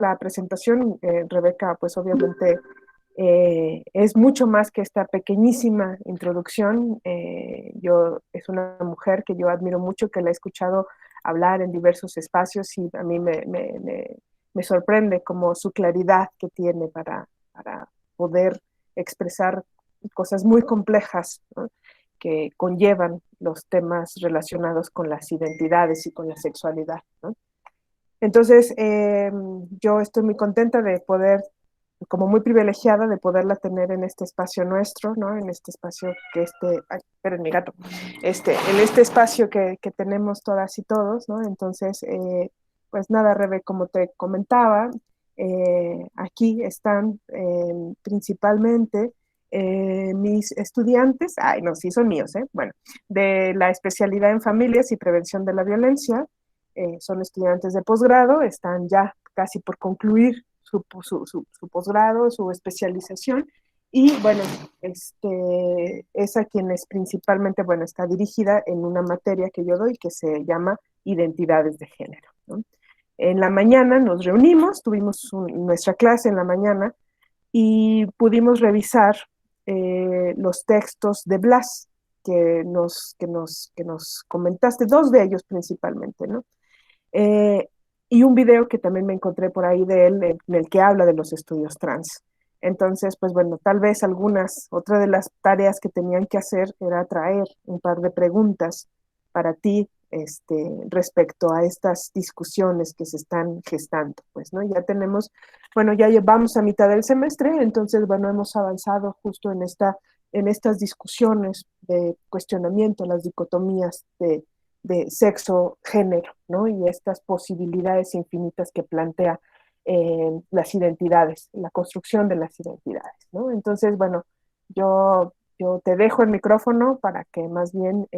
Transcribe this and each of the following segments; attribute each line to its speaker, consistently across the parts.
Speaker 1: la presentación, Rebeca, pues obviamente es mucho más que esta pequeñísima introducción. Es una mujer que yo admiro mucho, que la he escuchado hablar en diversos espacios y a mí me sorprende como su claridad que tiene para poder expresar cosas muy complejas, ¿no? Que conllevan los temas relacionados con las identidades y con la sexualidad, ¿no? Entonces, yo estoy muy contenta de poder, como muy privilegiada de poderla tener en este espacio nuestro, ¿no? En este espacio ay, esperen mi gato, en este espacio que tenemos todas y todos, ¿no? Entonces, pues nada, Rebe, como te comentaba, aquí están principalmente mis estudiantes, ay, no, sí son míos, bueno, de la especialidad en familias y prevención de la violencia. Son estudiantes de posgrado, están ya casi por concluir su posgrado, su especialización, y bueno, es a quienes principalmente, bueno, está dirigida en una materia que yo doy que se llama identidades de género, ¿no? En la mañana nos reunimos, tuvimos nuestra clase en la mañana y pudimos revisar los textos de Blas que nos comentaste, dos de ellos principalmente, ¿no? Eh, y un video que también me encontré por ahí de él, en el que habla de los estudios trans. Entonces, pues bueno, tal vez otra de las tareas que tenían que hacer era traer un par de preguntas para ti, respecto a estas discusiones que se están gestando, pues, ¿no? Bueno, ya llevamos a mitad del semestre, entonces, bueno, hemos avanzado justo en estas discusiones de cuestionamiento, las dicotomías de sexo, género, ¿no? Y estas posibilidades infinitas que plantea las identidades, la construcción de las identidades, ¿no? Entonces, bueno, yo te dejo el micrófono para que más bien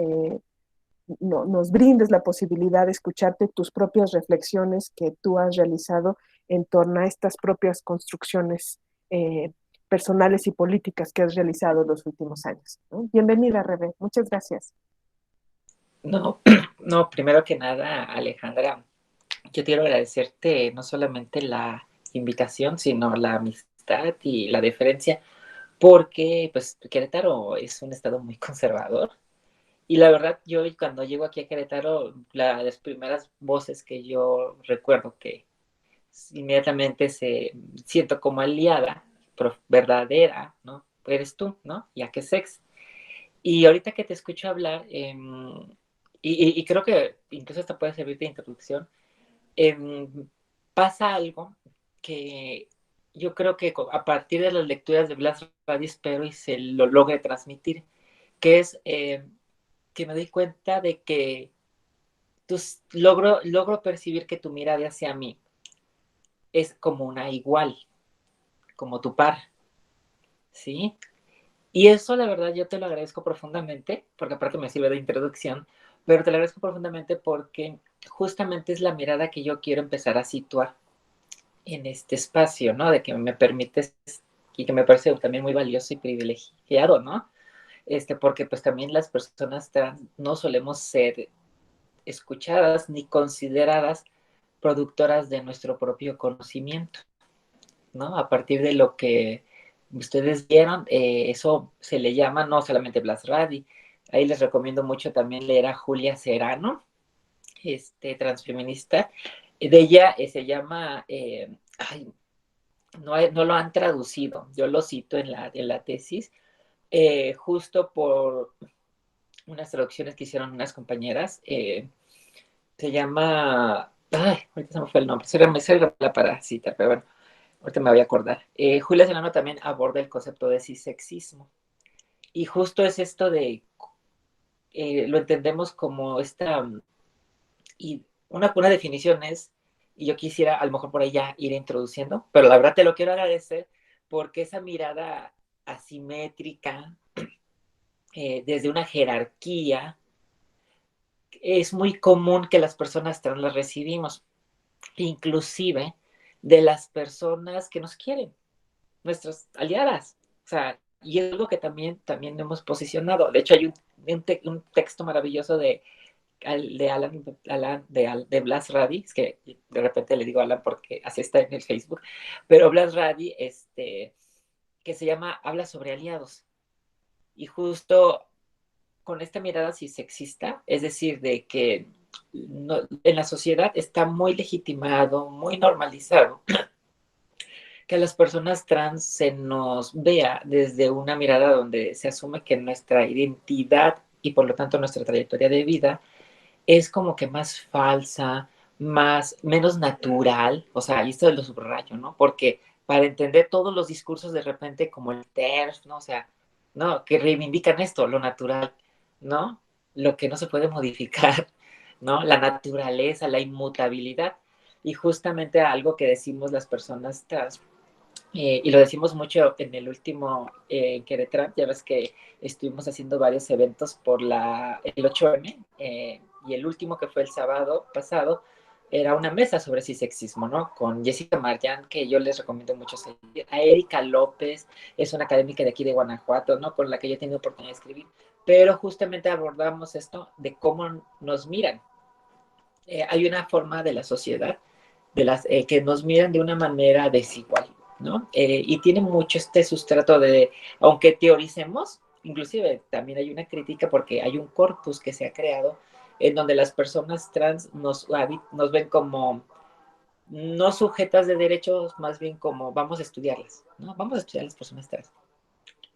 Speaker 1: nos brindes la posibilidad de escucharte tus propias reflexiones que tú has realizado en torno a estas propias construcciones personales y políticas que has realizado en los últimos años, ¿no? Bienvenida, Rebe. Muchas gracias.
Speaker 2: No, no, primero que nada, Alejandra, yo quiero agradecerte no solamente la invitación, sino la amistad y la deferencia, porque pues Querétaro es un estado muy conservador. Y la verdad, yo cuando llego aquí a Querétaro, las primeras voces que yo recuerdo que inmediatamente se siento como aliada, verdadera, ¿no? Eres tú, ¿no? Ya que sex. Y ahorita que te escucho hablar, y creo que incluso hasta puede servir de introducción, eh, pasa algo que yo creo que a partir de las lecturas de Blas Radi espero y se lo logre transmitir, que es que me doy cuenta de que logro percibir que tu mirada hacia mí es como una igual, como tu par, ¿sí? Y eso, la verdad, yo te lo agradezco profundamente, porque aparte me sirve de introducción, pero te lo agradezco profundamente porque justamente es la mirada que yo quiero empezar a situar en este espacio, ¿no? De que me permites y que me parece también muy valioso y privilegiado, ¿no? Porque pues también las personas trans no solemos ser escuchadas ni consideradas productoras de nuestro propio conocimiento, ¿no? A partir de lo que ustedes vieron, eso se le llama no solamente Blas Radi, ahí les recomiendo mucho también leer a Julia Serano, transfeminista, de ella se llama, ay, no lo han traducido, yo lo cito en la tesis, justo por unas traducciones que hicieron unas compañeras, se llama, ay, ahorita se me fue el nombre, soy la para citar, pero bueno, ahorita me voy a acordar. Julia Serrano también aborda el concepto de cisexismo, y justo es esto de, lo entendemos como y una definición es, y yo quisiera a lo mejor por ahí ya ir introduciendo, pero la verdad te lo quiero agradecer porque esa mirada asimétrica, desde una jerarquía, es muy común que las personas trans las recibimos, inclusive de las personas que nos quieren, nuestras aliadas. O sea, y es algo que también hemos posicionado. De hecho, hay un texto maravilloso de Blas Radi, es que de repente le digo Alan porque así está en el Facebook, pero Blas Radi, que se llama Habla sobre aliados. Y justo con esta mirada así sexista, es decir, de que no, en la sociedad está muy legitimado, muy normalizado que a las personas trans se nos vea desde una mirada donde se asume que nuestra identidad y por lo tanto nuestra trayectoria de vida es como que más falsa, menos natural, o sea, y esto lo subrayo, ¿no? Porque para entender todos los discursos de repente como el TERF, ¿no? O sea, ¿no? Que reivindican esto, lo natural, ¿no? Lo que no se puede modificar, ¿no? La naturaleza, la inmutabilidad. Y justamente algo que decimos las personas trans, y lo decimos mucho en el último Querétaro, ya ves que estuvimos haciendo varios eventos por el 8M, y el último que fue el sábado pasado era una mesa sobre cisexismo, ¿no? Con Jessica Marjan, que yo les recomiendo mucho seguir, a Erika López, es una académica de aquí de Guanajuato, ¿no? Con la que yo he tenido oportunidad de escribir, pero justamente abordamos esto de cómo nos miran. Hay una forma de la sociedad que nos miran de una manera desigual, ¿no? Y tiene mucho este sustrato de, aunque teoricemos, inclusive también hay una crítica porque hay un corpus que se ha creado en donde las personas trans nos ven como no sujetas de derechos, más bien como vamos a estudiarlas, ¿no? Vamos a estudiar a las personas trans,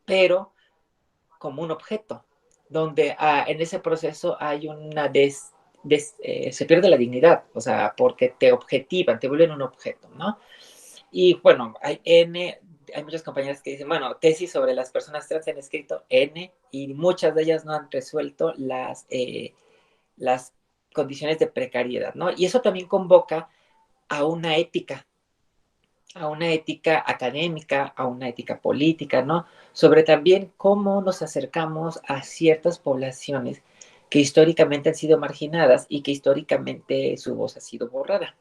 Speaker 2: pero como un objeto, donde en ese proceso hay una se pierde la dignidad, o sea, porque te objetivan, te vuelven un objeto, ¿no? Y bueno, hay muchas compañeras que dicen, bueno, tesis sobre las personas trans han escrito N y muchas de ellas no han resuelto las condiciones de precariedad, ¿no? Y eso también convoca a una ética, a una ética académica, a una ética política, ¿no? Sobre también cómo nos acercamos a ciertas poblaciones que históricamente han sido marginadas y que históricamente su voz ha sido borrada.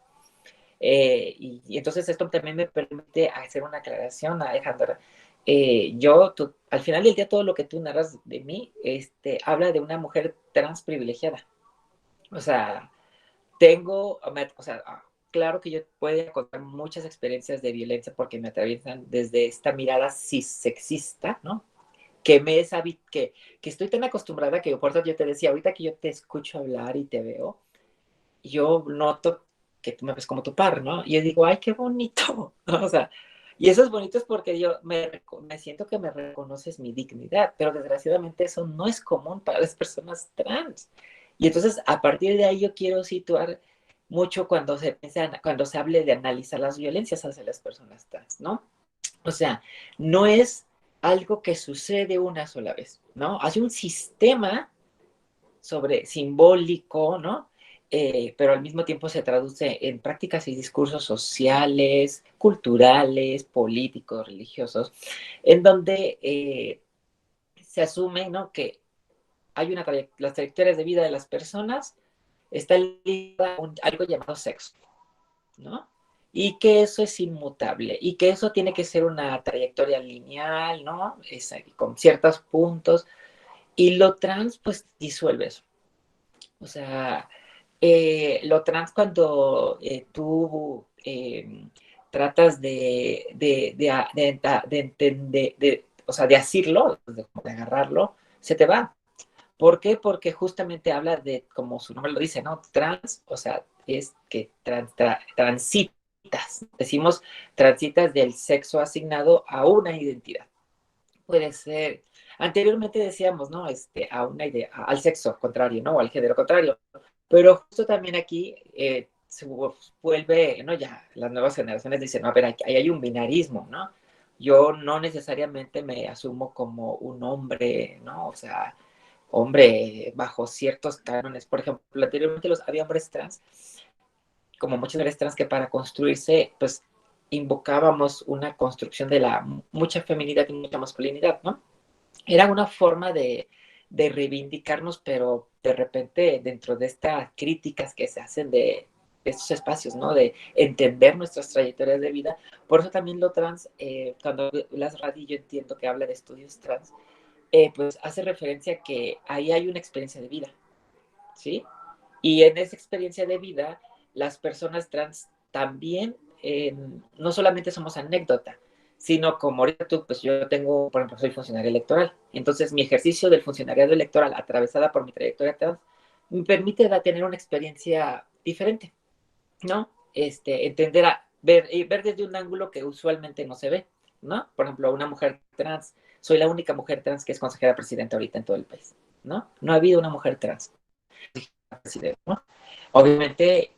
Speaker 2: Y entonces esto también me permite hacer una aclaración, Alejandra. Al final del día, todo lo que tú narras de mí, habla de una mujer trans privilegiada. O sea, o sea, claro que yo puedo contar muchas experiencias de violencia porque me atraviesan desde esta mirada cissexista, ¿no? Que que estoy tan acostumbrada que por eso yo te decía, ahorita que yo te escucho hablar y te veo, yo noto que tú me ves como tu par, ¿no? Y yo digo, ay, qué bonito, ¿no? O sea, y eso es bonito es porque yo me siento que me reconoces mi dignidad, pero desgraciadamente eso no es común para las personas trans. Y entonces, a partir de ahí, yo quiero situar mucho cuando se hable de analizar las violencias hacia las personas trans, ¿no? O sea, no es algo que sucede una sola vez, ¿no? Hay un sistema simbólico, ¿no? Pero al mismo tiempo se traduce en prácticas y discursos sociales, culturales, políticos, religiosos, en donde se asume, ¿no? Que hay las trayectorias de vida de las personas está ligada a algo llamado sexo, ¿no? Y que eso es inmutable y que eso tiene que ser una trayectoria lineal, ¿no? Con ciertos puntos. Y lo trans, pues, disuelve eso. O sea, lo trans cuando tú tratas de entender, o sea, de asirlo, de agarrarlo, se te va. ¿Por qué? Porque justamente habla de, como su nombre lo dice, ¿no? Trans, o sea, es que transitas, decimos, transitas del sexo asignado a una identidad. Puede ser, anteriormente decíamos, ¿no? A una idea, al sexo contrario, ¿no? O al género contrario. Pero justo también aquí se vuelve, ¿no? Ya las nuevas generaciones dicen, no, a ver, ahí hay un binarismo, ¿no? Yo no necesariamente me asumo como un hombre, ¿no? O sea, hombre bajo ciertos cánones. Por ejemplo, anteriormente había hombres trans, como muchas mujeres trans que para construirse, pues invocábamos una construcción de la mucha feminidad y mucha masculinidad, ¿no? Era una forma de reivindicarnos, pero de repente dentro de estas críticas que se hacen de estos espacios, ¿no? De entender nuestras trayectorias de vida. Por eso también lo trans, cuando las radio yo entiendo que habla de estudios trans, pues hace referencia a que ahí hay una experiencia de vida, ¿sí? Y en esa experiencia de vida, las personas trans también, no solamente somos anécdota, sino como ahorita tú, pues yo tengo, por ejemplo, soy funcionario electoral. Entonces, mi ejercicio del funcionariado electoral, atravesada por mi trayectoria trans, me permite tener una experiencia diferente, ¿no? Entender, ver desde un ángulo que usualmente no se ve, ¿no? Por ejemplo, una mujer trans, soy la única mujer trans que es consejera presidenta ahorita en todo el país, ¿no? No ha habido una mujer trans presidenta, ¿no? Obviamente,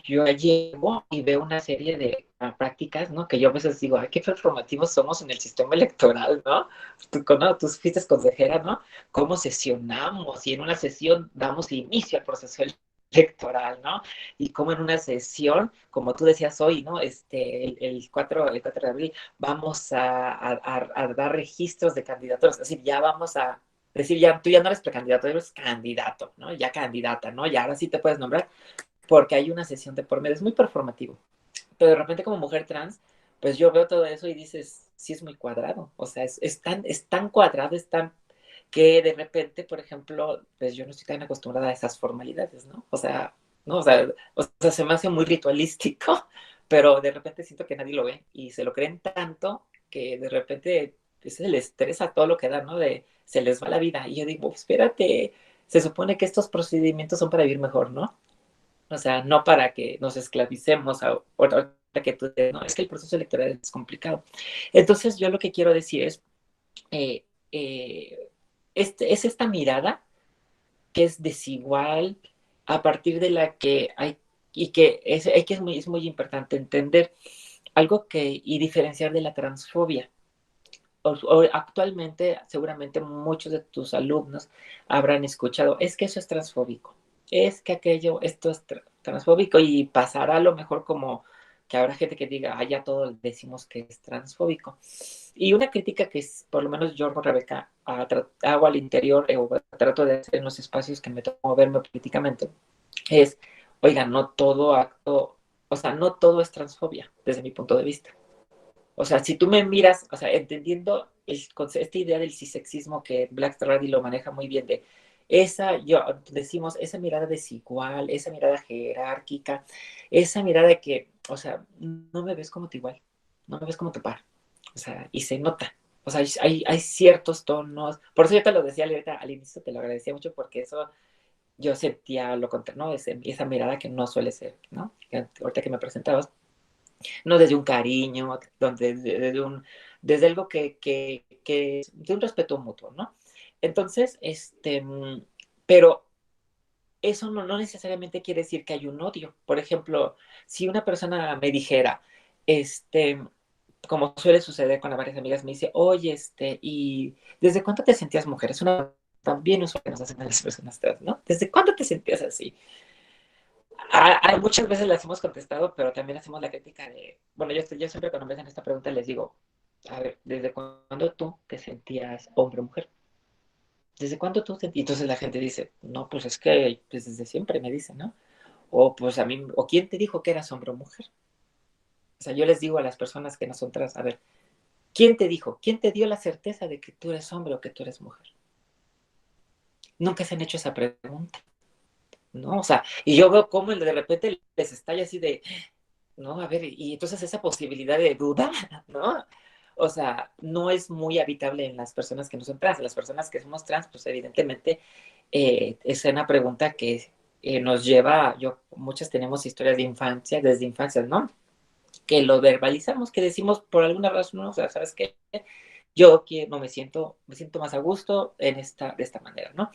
Speaker 2: yo llego y veo una serie de prácticas, ¿no? Que yo a veces digo, ay, qué performativos somos en el sistema electoral, ¿no? Tú fuiste consejera, ¿no? Cómo sesionamos y en una sesión damos inicio al proceso electoral, ¿no? Y cómo en una sesión, como tú decías hoy, ¿no? El 4 de abril, vamos a dar registros de candidaturas, es decir, ya vamos a decir, ya, tú ya no eres precandidato, eres candidato, ¿no? Ya candidata, ¿no? Ya ahora sí te puedes nombrar porque hay una sesión de por medio, es muy performativo. Pero de repente como mujer trans, pues yo veo todo eso y dices, sí es muy cuadrado, o sea, es tan cuadrado, es tan que de repente, por ejemplo, pues yo no estoy tan acostumbrada a esas formalidades, ¿no? O sea, no, o sea, se me hace muy ritualístico, pero de repente siento que nadie lo ve y se lo creen tanto que de repente pues, se les estresa todo lo que da, ¿no? Se les va la vida. Y yo digo, espérate, se supone que estos procedimientos son para vivir mejor, ¿no? O sea, no para que nos esclavicemos a otra que tú, no, es que el proceso electoral es complicado. Entonces, yo lo que quiero decir es, eh, eh, es esta mirada que es desigual, a partir de la que hay, y que es muy importante entender algo y diferenciar de la transfobia. Actualmente, seguramente muchos de tus alumnos habrán escuchado, es que eso es transfóbico, es que esto es transfóbico y pasará a lo mejor como que habrá gente que diga, ah, ya todos decimos que es transfóbico. Y una crítica que es, por lo menos yo, Rebeca, hago al interior, o trato de hacer en los espacios que me toca moverme políticamente, es, oiga, no todo acto, o sea, no todo es transfobia, desde mi punto de vista. O sea, si tú me miras, o sea, entendiendo esta idea del cisexismo que Black Stradi lo maneja muy bien, decimos, esa mirada desigual, esa mirada jerárquica, esa mirada de que, o sea, no me ves como tu igual, no me ves como tu par, o sea, y se nota. O sea, hay ciertos tonos, por eso yo te lo decía ahorita, al inicio, te lo agradecía mucho porque eso yo sentía lo contrario, ¿no? Esa mirada que no suele ser, ¿no? Ahorita que me presentabas, no desde un cariño, desde algo de un respeto mutuo, ¿no? Entonces, pero eso no necesariamente quiere decir que hay un odio. Por ejemplo, si una persona me dijera, como suele suceder con varias amigas, me dice, oye, ¿y desde cuándo te sentías mujer? Es una también usual que nos hacen a las personas trans, ¿no? ¿Desde cuándo te sentías así? Muchas veces las hemos contestado, pero también hacemos la crítica de, bueno, yo siempre cuando me hacen esta pregunta les digo, a ver, ¿desde cuándo tú te sentías hombre o mujer? ¿Desde cuándo tú sentías? Y entonces la gente dice, no, pues es que pues desde siempre me dicen, ¿no? O pues a mí, o ¿quién te dijo que eras hombre o mujer? O sea, yo les digo a las personas que no son trans, a ver, ¿quién te dijo? ¿Quién te dio la certeza de que tú eres hombre o que tú eres mujer? Nunca se han hecho esa pregunta, ¿no? O sea, y yo veo cómo de repente les estalla así de, ¿no? A ver, y entonces esa posibilidad de duda, ¿no? O sea, no es muy habitable en las personas que no son trans. Las personas que somos trans, pues evidentemente es una pregunta que nos lleva, muchas tenemos historias de infancia, desde infancia, ¿no? Que lo verbalizamos, que decimos por alguna razón, ¿no? O sea, ¿sabes qué? Yo no me siento más a gusto de esta manera, ¿no?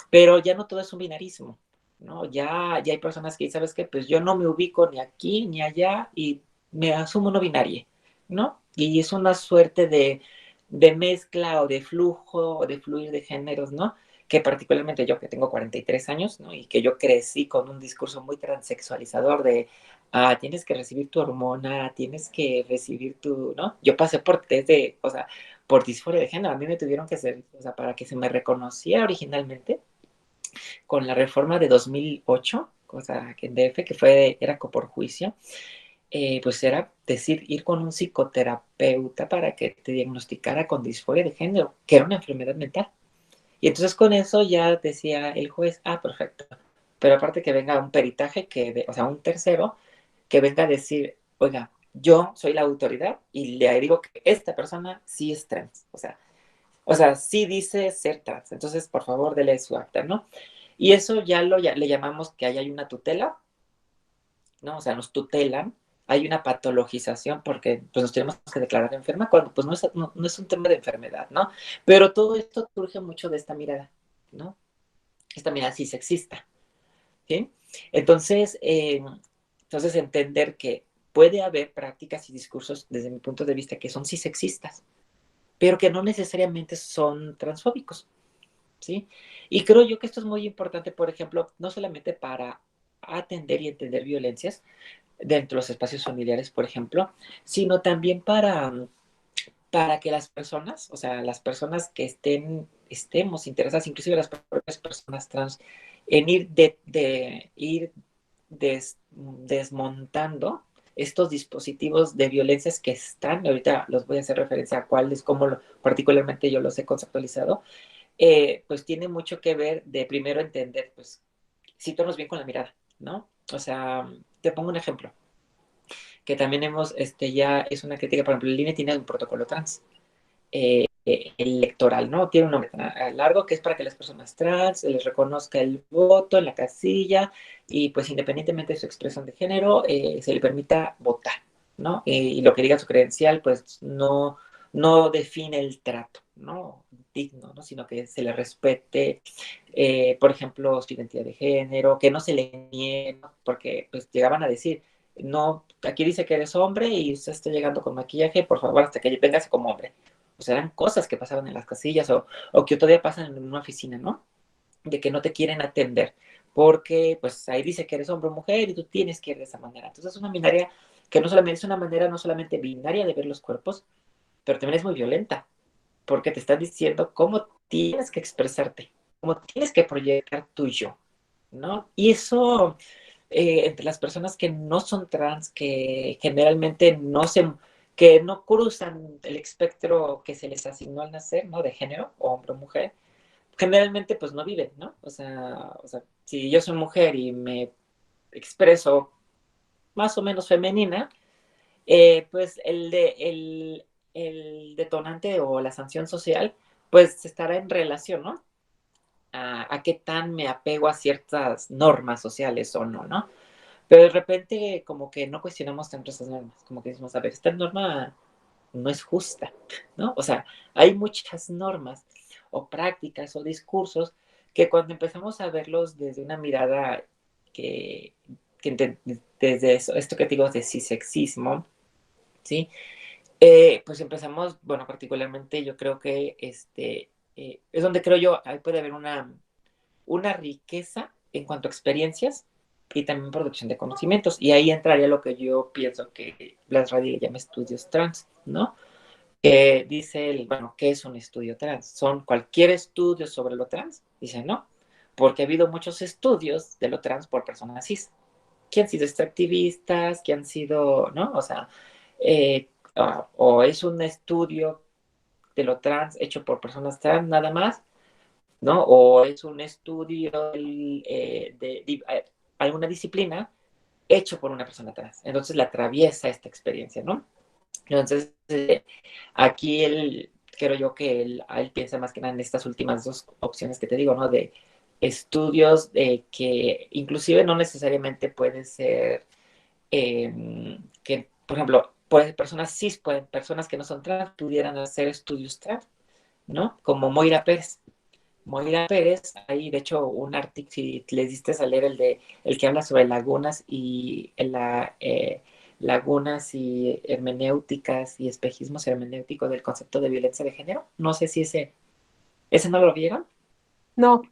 Speaker 2: Pero ya no todo es un binarismo, ¿no? Ya hay personas que, ¿sabes qué? Pues yo no me ubico ni aquí ni allá y me asumo no binaria, ¿no? Y es una suerte de mezcla o de flujo o de fluir de géneros, ¿no? Que particularmente yo que tengo 43 años, ¿no? Y que yo crecí con un discurso muy transexualizador de, tienes que recibir tu hormona, tienes que recibir ¿no? Yo pasé por test o sea, por disforia de género, a mí me tuvieron que hacer, o sea, para que se me reconociera originalmente, con la reforma de 2008, cosa que en DF, era por juicio, pues era decir, ir con un psicoterapeuta para que te diagnosticara con disforia de género, que era una enfermedad mental. Y entonces con eso ya decía el juez, perfecto, pero aparte que venga un peritaje, o sea, un tercero, que venga a decir, oiga, yo soy la autoridad y le digo que esta persona sí es trans, o sea, sí dice ser trans, entonces por favor dele su acta, ¿no? Y eso ya le llamamos que ahí hay una tutela, ¿no? O sea, nos tutelan, hay una patologización porque pues nos tenemos que declarar enferma cuando pues no es un tema de enfermedad, ¿no? Pero todo esto surge mucho de esta mirada, ¿no? Esta mirada sí sexista, ¿sí? Entonces, entonces entender que puede haber prácticas y discursos desde mi punto de vista que son sí sexistas, pero que no necesariamente son transfóbicos, ¿sí? Y creo yo que esto es muy importante, por ejemplo, no solamente para atender y entender violencias dentro de los espacios familiares, por ejemplo, sino también para que las personas, o sea, las personas que estemos interesadas, inclusive las propias personas trans, en ir desmontando estos dispositivos de violencias que están, ahorita los voy a hacer referencia a cuáles, cómo particularmente yo los he conceptualizado, pues tiene mucho que ver de primero entender, pues, situarnos bien con la mirada, ¿no? O sea, te pongo un ejemplo, que también ya es una crítica, por ejemplo, el INE tiene un protocolo trans, electoral, ¿no? Tiene un nombre largo que es para que las personas trans se les reconozca el voto en la casilla y pues independientemente de su expresión de género, se le permita votar, ¿no? Y lo que diga su credencial, pues no define el trato, ¿no? Digno, ¿no? Sino que se le respete, por ejemplo, su identidad de género, que no se le niegue, ¿no? Porque pues llegaban a decir, no, aquí dice que eres hombre y usted está llegando con maquillaje, por favor, hasta que vengas como hombre. O sea, eran cosas que pasaban en las casillas o que todavía pasan en una oficina, ¿no? De que no te quieren atender porque pues ahí dice que eres hombre o mujer y tú tienes que ir de esa manera. Entonces es una binaria que no solamente es una manera no solamente binaria de ver los cuerpos, pero también es muy violenta porque te están diciendo cómo tienes que expresarte, cómo tienes que proyectar tu yo, ¿no? Y eso entre las personas que no son trans, que generalmente que no cruzan el espectro que se les asignó al nacer, ¿no? De género, hombre o mujer, generalmente pues no viven, ¿no? O sea, si yo soy mujer y me expreso más o menos femenina, pues el detonante o la sanción social, pues estará en relación, ¿no? A qué tan me apego a ciertas normas sociales o no, ¿no? Pero de repente como que no cuestionamos tanto esas normas, como que decimos, a ver, esta norma no es justa, ¿no? O sea, hay muchas normas o prácticas o discursos que cuando empezamos a verlos desde una mirada que, desde esto que te digo de cisexismo, ¿sí? Pues empezamos, bueno, particularmente yo creo que es donde creo yo, ahí puede haber una riqueza en cuanto a experiencias y también producción de conocimientos. Y ahí entraría lo que yo pienso que Blas Radi le llama estudios trans, ¿no? Dice él, bueno, ¿qué es un estudio trans? ¿Son cualquier estudio sobre lo trans? Dice, no, porque ha habido muchos estudios de lo trans por personas cis, que han sido extractivistas, que han sido, ¿no? O sea, o es un estudio de lo trans hecho por personas trans nada más, ¿no? O es un estudio de alguna disciplina hecho por una persona trans. Entonces la atraviesa esta experiencia, ¿no? Entonces, aquí creo yo que él piensa más que nada en estas últimas dos opciones que te digo, ¿no? De estudios que inclusive no necesariamente pueden ser, que, por ejemplo, personas cis, personas que no son trans, pudieran hacer estudios trans, ¿no? Como Moira Pérez. Moira Pérez, hay de hecho un artículo, si les diste a leer el que habla sobre lagunas y hermenéuticas y espejismos hermenéuticos del concepto de violencia de género. No sé si ese no lo vieron.
Speaker 1: No,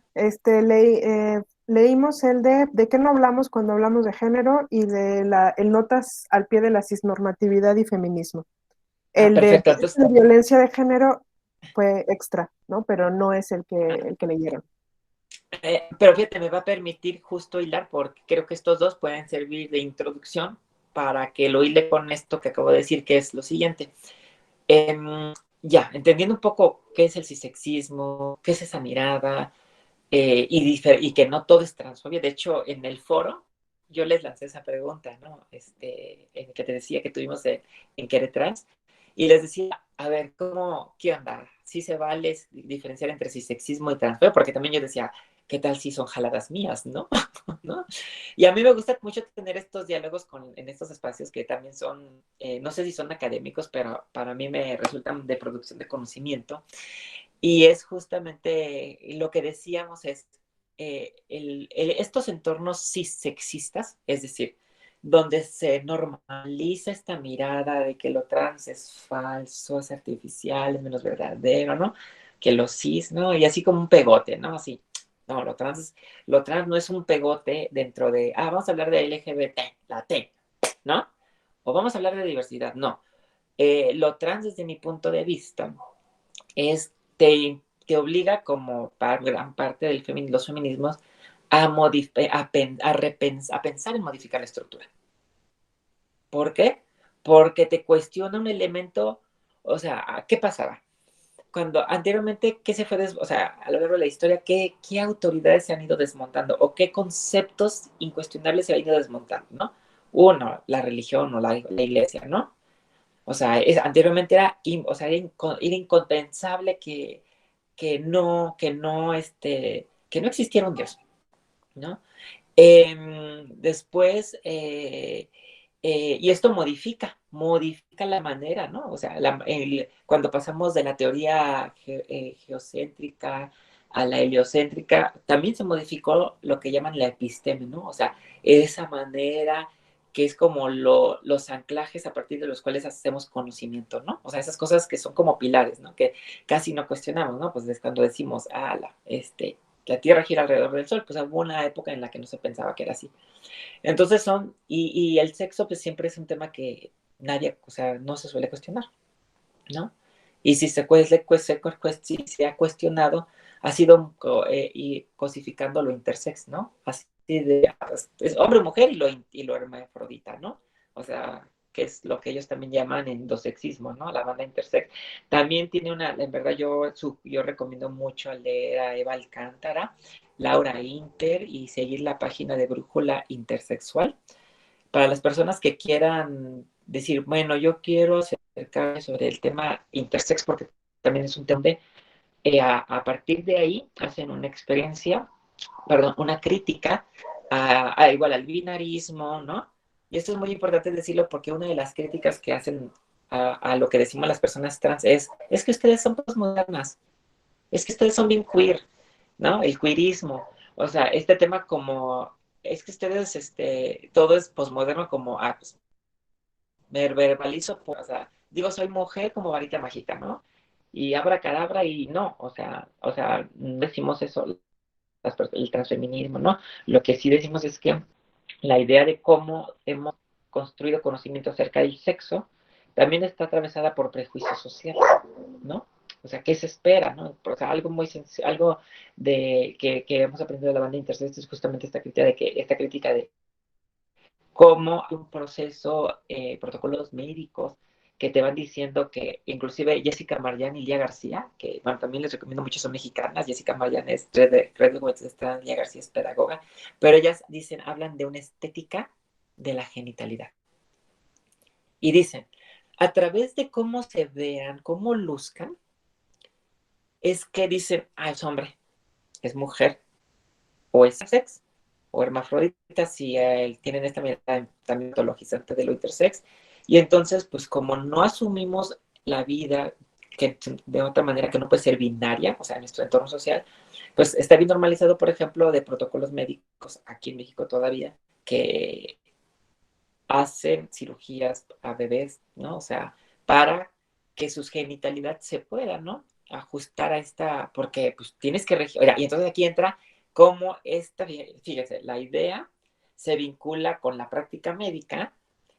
Speaker 1: leímos el de qué no hablamos cuando hablamos de género y el notas al pie de la cisnormatividad y feminismo.
Speaker 2: Ah,
Speaker 1: El
Speaker 2: perfecto. Entonces,
Speaker 1: de violencia de género fue extra, ¿no? Pero no es el que leyeron.
Speaker 2: pero fíjate, me va a permitir justo hilar porque creo que estos dos pueden servir de introducción para que lo hile con esto que acabo de decir, que es lo siguiente. Ya, entendiendo un poco qué es el cisexismo, qué es esa mirada, y que no todo es transfobia. De hecho, en el foro yo les lancé esa pregunta, ¿no? En el que te decía que tuvimos en Querétrans, y les decía, a ver, qué onda? ¿Sí se vale diferenciar entre cisexismo y transfobia? Porque también yo decía, ¿qué tal si son jaladas mías, no? ¿No? Y a mí me gusta mucho tener estos diálogos en estos espacios que también son, no sé si son académicos, pero para mí me resultan de producción de conocimiento. Y es justamente lo que decíamos es, estos entornos cis-sexistas, es decir, donde se normaliza esta mirada de que lo trans es falso, es artificial, es menos verdadero, ¿no? Que lo cis, ¿no? Y así como un pegote, ¿no? Así, no, lo trans no es un pegote dentro de, vamos a hablar de LGBT, la T, ¿no? O vamos a hablar de diversidad, no. Lo trans, desde mi punto de vista, es, te obliga, como gran parte de los feminismos, a pensar en modificar la estructura. ¿Por qué? Porque te cuestiona un elemento, o sea, ¿qué pasaba? Cuando anteriormente, ¿qué se fue, o sea, a lo largo de la historia, qué autoridades se han ido desmontando o qué conceptos incuestionables se han ido desmontando, ¿no? Uno, la religión o la iglesia, ¿no? O sea, anteriormente era incompensable que no existiera un Dios, ¿no? Después, y esto modifica la manera, ¿no? O sea, cuando pasamos de la teoría geocéntrica a la heliocéntrica, también se modificó lo que llaman la episteme, ¿no? O sea, esa manera que es como los anclajes a partir de los cuales hacemos conocimiento, ¿no? O sea, esas cosas que son como pilares, ¿no? Que casi no cuestionamos, ¿no? Pues es cuando decimos, la Tierra gira alrededor del Sol, pues hubo una época en la que no se pensaba que era así. Entonces y el sexo pues siempre es un tema que nadie, o sea, no se suele cuestionar, ¿no? Y si si se ha cuestionado, ha sido y cosificando lo intersex, ¿no? Así de, es hombre o mujer y lo hermafrodita, ¿no? O sea, que es lo que ellos también llaman endosexismo, ¿no? La banda intersex. También tiene en verdad yo recomiendo mucho leer a Eva Alcántara, Laura Inter y seguir la página de Brújula Intersexual para las personas que quieran decir, bueno, yo quiero acercarme sobre el tema intersex porque también es un tema de, a partir de ahí hacen una experiencia, perdón, una crítica igual al binarismo, ¿no? Y esto es muy importante decirlo porque una de las críticas que hacen a lo que decimos las personas trans es que ustedes son postmodernas, es que ustedes son bien queer, ¿no? El queerismo, o sea, este tema como, es que ustedes, todo es posmoderno como, pues, me verbalizo, o sea, digo, soy mujer como varita mágica, ¿no? Y abracadabra y no, o sea, decimos eso, el transfeminismo, ¿no? Lo que sí decimos es que la idea de cómo hemos construido conocimiento acerca del sexo también está atravesada por prejuicio social, ¿no? O sea, ¿qué se espera, no? O sea, algo muy sencillo, algo que hemos aprendido de la banda Intersex es justamente esta crítica de cómo hay un proceso, protocolos médicos que te van diciendo que inclusive Jessica Marian y Lía García, que bueno, también les recomiendo mucho, son mexicanas. Jessica Marian es Red de Juventud Trans, Lía García es pedagoga, pero ellas hablan de una estética de la genitalidad. Y dicen, a través de cómo se vean, cómo luzcan, es que dicen, es hombre, es mujer, o es sex, o hermafrodita, si tienen esta mirada también mitologizante de lo intersex. Y entonces, pues como no asumimos la vida que de otra manera que no puede ser binaria, o sea, en nuestro entorno social, pues está bien normalizado, por ejemplo, de protocolos médicos aquí en México todavía, que hacen cirugías a bebés, ¿no? O sea, para que su genitalidad se pueda, ¿no? Ajustar a porque pues tienes que regir. Y entonces aquí entra cómo fíjese, la idea se vincula con la práctica médica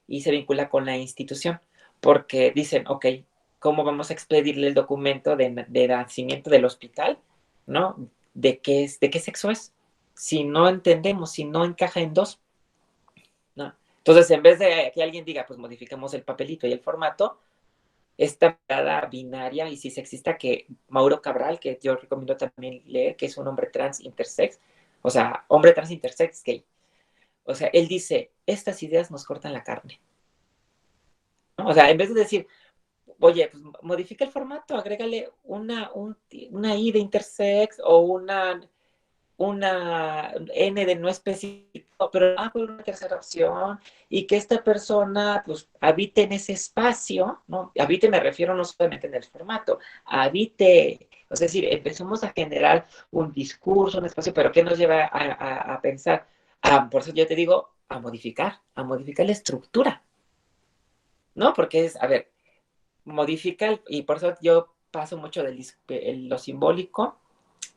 Speaker 2: y se vincula con la institución, porque dicen, ok, ¿cómo vamos a expedirle el documento de nacimiento del hospital, ¿no? ¿De qué sexo es? Si no entendemos, si no encaja en dos, ¿no? Entonces, en vez de que alguien diga, pues modificamos el papelito y el formato, esta mirada binaria y sí sexista que Mauro Cabral, que yo recomiendo también leer, que es un hombre trans intersex, o sea, hombre trans intersex gay. O sea, él dice, estas ideas nos cortan la carne, ¿no? O sea, en vez de decir, oye, pues modifica el formato, agrégale una I de intersex o una N de no específico, pero por una tercera opción, y que esta persona pues habite en ese espacio, ¿no? Habite me refiero no solamente en el formato, habite, es decir, empezamos a generar un discurso, un espacio, pero ¿qué nos lleva a pensar? Por eso yo te digo, a modificar la estructura, ¿no? Porque es, a ver, modifica, y por eso yo paso mucho de lo simbólico,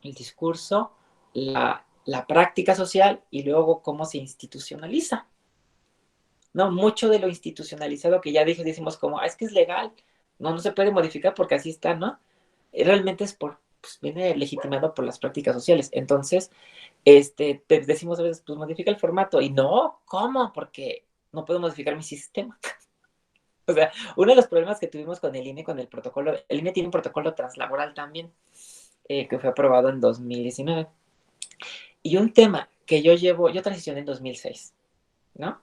Speaker 2: el discurso, la práctica social y luego cómo se institucionaliza. No, mucho de lo institucionalizado que ya decimos como, es que es legal, no se puede modificar porque así está, ¿no? Realmente es pues viene legitimado por las prácticas sociales. Entonces, te decimos a veces, pues modifica el formato. Y no, ¿cómo? Porque no puedo modificar mi sistema. O sea, uno de los problemas que tuvimos con el INE, con el protocolo, el INE tiene un protocolo translaboral también, que fue aprobado en 2019. Y un tema que yo transicioné en 2006, ¿no?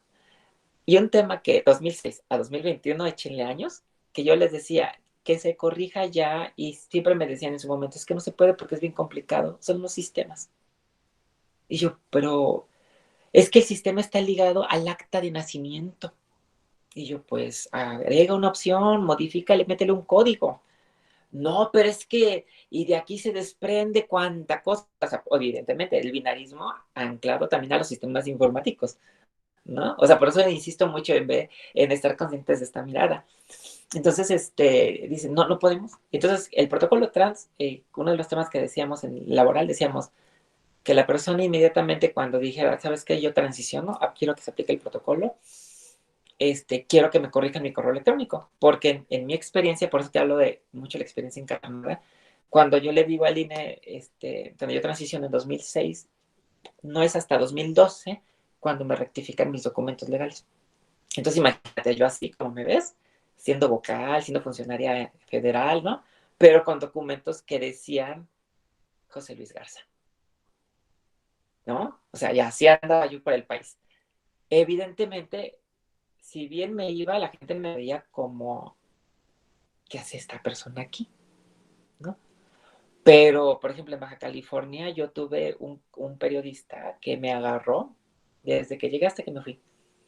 Speaker 2: Y un tema que 2006 a 2021, échenle años, que yo les decía que se corrija ya y siempre me decían en su momento, es que no se puede porque es bien complicado, son los sistemas. Y yo, pero es que el sistema está ligado al acta de nacimiento. Y yo, pues, agrega una opción, modifícale, métele un código. No, pero es que, y de aquí se desprende cuánta cosa, o sea, evidentemente, el binarismo anclado también a los sistemas informáticos, ¿no? O sea, por eso insisto mucho en estar conscientes de esta mirada. Entonces, dicen, no, no podemos. Entonces, el protocolo trans, uno de los temas que decíamos en laboral, decíamos que la persona inmediatamente cuando dijera, ¿sabes qué? Yo transiciono, quiero que se aplique el protocolo, quiero que me corrijan mi correo electrónico, porque en mi experiencia, por eso te hablo de mucho la experiencia en Canadá, cuando yo le digo al INE, cuando yo transiciono en 2006, no es hasta 2012 cuando me rectifican mis documentos legales. Entonces imagínate, yo así como me ves, siendo vocal, siendo funcionaria federal, ¿no? Pero con documentos que decían José Luis Garza, ¿no? O sea, ya así andaba yo por el país. Evidentemente, si bien me iba, la gente me veía como, ¿qué hace esta persona aquí? ¿No? Pero, por ejemplo, en Baja California yo tuve un periodista que me agarró desde que llegué hasta que me fui.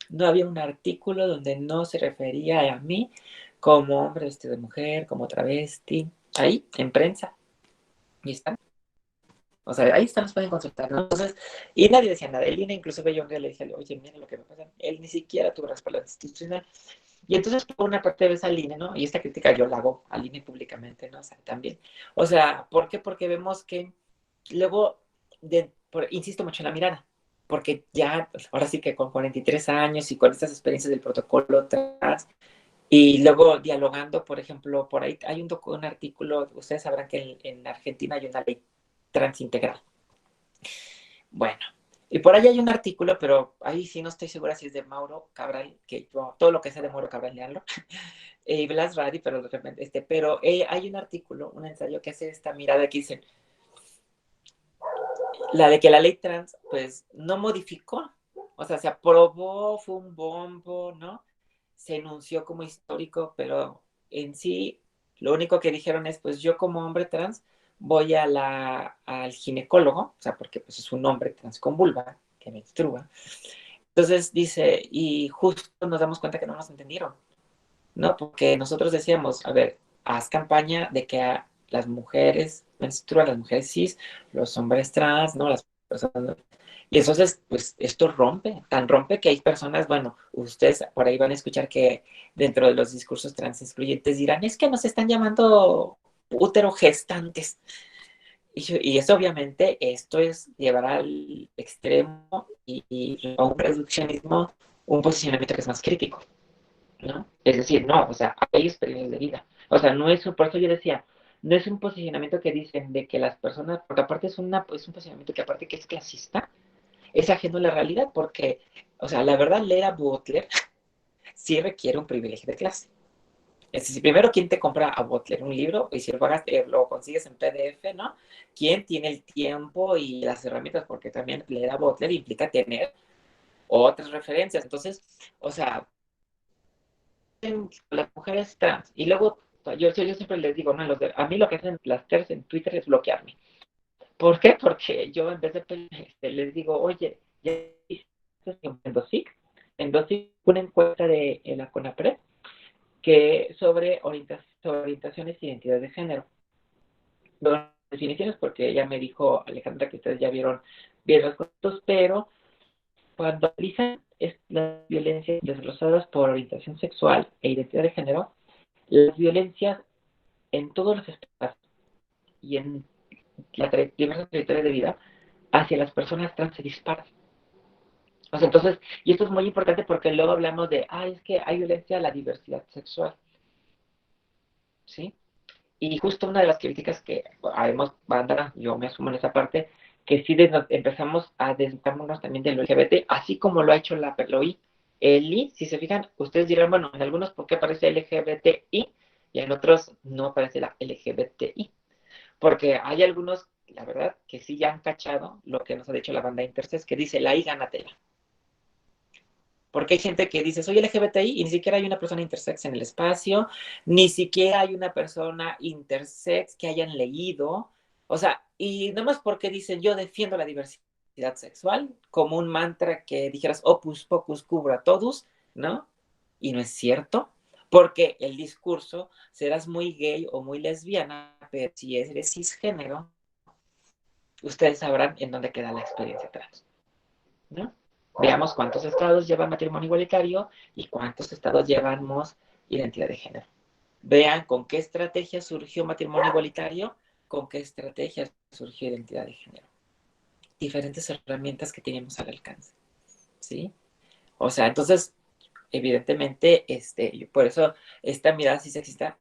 Speaker 2: No había un artículo donde no se refería a mí como hombre vestido de mujer, como travesti, ahí, en prensa. Y están. O sea, ahí están, nos pueden consultar, ¿no? Entonces, y nadie decía nada. El INE, incluso yo le dije, oye, mira lo que me pasa. Él ni siquiera tuvo respaldo institucional. Y entonces, por una parte ves al INE, ¿no? Y esta crítica yo la hago al INE públicamente, ¿no? O sea, también. O sea, ¿por qué? Porque vemos que luego, insisto mucho en la mirada, porque ya, pues, ahora sí que con 43 años y con estas experiencias del protocolo atrás, y luego dialogando, por ejemplo, por ahí hay un artículo, ustedes sabrán que en Argentina hay una ley transintegral. Bueno, y por ahí hay un artículo, pero ahí sí no estoy segura si es de Mauro Cabral, que yo todo lo que sé de Mauro Cabral leanlo, y Blas Radi, pero de repente, pero hay un artículo, un ensayo que hace esta mirada que dice, la de que la ley trans, pues, no modificó, o sea, se aprobó, fue un bombo, ¿no? Se enunció como histórico, pero en sí, lo único que dijeron es, pues, yo como hombre trans voy al ginecólogo, o sea, porque pues es un hombre trans con vulva, que menstrua. Entonces dice, y justo nos damos cuenta que no nos entendieron, ¿no? Porque nosotros decíamos, a ver, haz campaña de que a las mujeres menstruan, las mujeres cis, los hombres trans, ¿no? Las personas. Y entonces, pues esto rompe, tan rompe que hay personas, bueno, ustedes por ahí van a escuchar que dentro de los discursos trans excluyentes dirán, es que nos están llamando útero gestantes. Y eso obviamente, esto es llevar al extremo y a un reduccionismo, un posicionamiento que es más crítico. ¿No? Es decir, no, o sea, hay experiencias de vida. O sea, no es, por eso yo decía, no es un posicionamiento que dicen de que las personas, porque aparte es un posicionamiento que aparte que es clasista, es ajeno a la realidad, porque, o sea, la verdad, leer a Butler sí requiere un privilegio de clase. Es decir, primero, ¿quién te compra a Butler un libro? Y si lo consigues en PDF, ¿no? ¿Quién tiene el tiempo y las herramientas? Porque también leer a Butler implica tener otras referencias. Entonces, o sea, las mujeres trans. Y luego, yo siempre les digo, no, a mí lo que hacen las TERS en Twitter es bloquearme. ¿Por qué? Porque yo en vez de les digo, oye, ya hice en DOSIC una encuesta de la CONAPRED que sobre orientaciones y identidad de género. Bueno, definiciones porque ya me dijo Alejandra que ustedes ya vieron los costos, pero cuando analizan las violencias desglosadas por orientación sexual e identidad de género, las violencias en todos los espacios y en la diversas trayectorias de vida hacia las personas trans se disparan. O sea, entonces, y esto es muy importante porque luego hablamos de, es que hay violencia a la diversidad sexual, ¿sí? Y justo una de las críticas que haremos banda, yo me asumo en esa parte, que sí empezamos a desviarnos también del LGBT, así como lo ha hecho lo I. El I, si se fijan, ustedes dirán, bueno, en algunos por qué aparece LGBTI y en otros no aparece la LGBTI. Porque hay algunos, la verdad, que sí ya han cachado lo que nos ha dicho la banda Intersex, que dice la I gánatela. Porque hay gente que dice, soy LGBTI y ni siquiera hay una persona intersex en el espacio, ni siquiera hay una persona intersex que hayan leído. O sea, y nada más porque dicen, yo defiendo la diversidad sexual, como un mantra que dijeras, opus pocus cubra todos, ¿no? Y no es cierto, porque el discurso, serás muy gay o muy lesbiana, pero si eres cisgénero, ustedes sabrán en dónde queda la experiencia trans, ¿no? Veamos cuántos estados llevan matrimonio igualitario y cuántos estados llevamos identidad de género. Vean con qué estrategia surgió matrimonio igualitario, con qué estrategia surgió identidad de género. Diferentes herramientas que tenemos al alcance, ¿sí? O sea, entonces, evidentemente, por eso esta mirada sí sexista,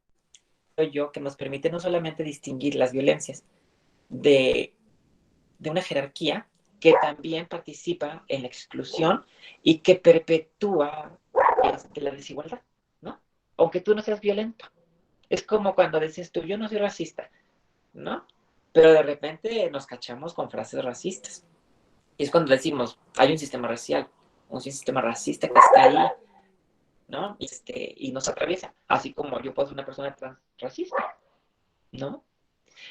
Speaker 2: yo, que nos permite no solamente distinguir las violencias de una jerarquía que también participa en la exclusión y que perpetúa la desigualdad, ¿no? Aunque tú no seas violento. Es como cuando dices tú, yo no soy racista, ¿no? Pero de repente nos cachamos con frases racistas. Y es cuando decimos, hay un sistema racial, un sistema racista que está ahí, ¿no? Y nos atraviesa, así como yo puedo ser una persona trans racista, ¿no?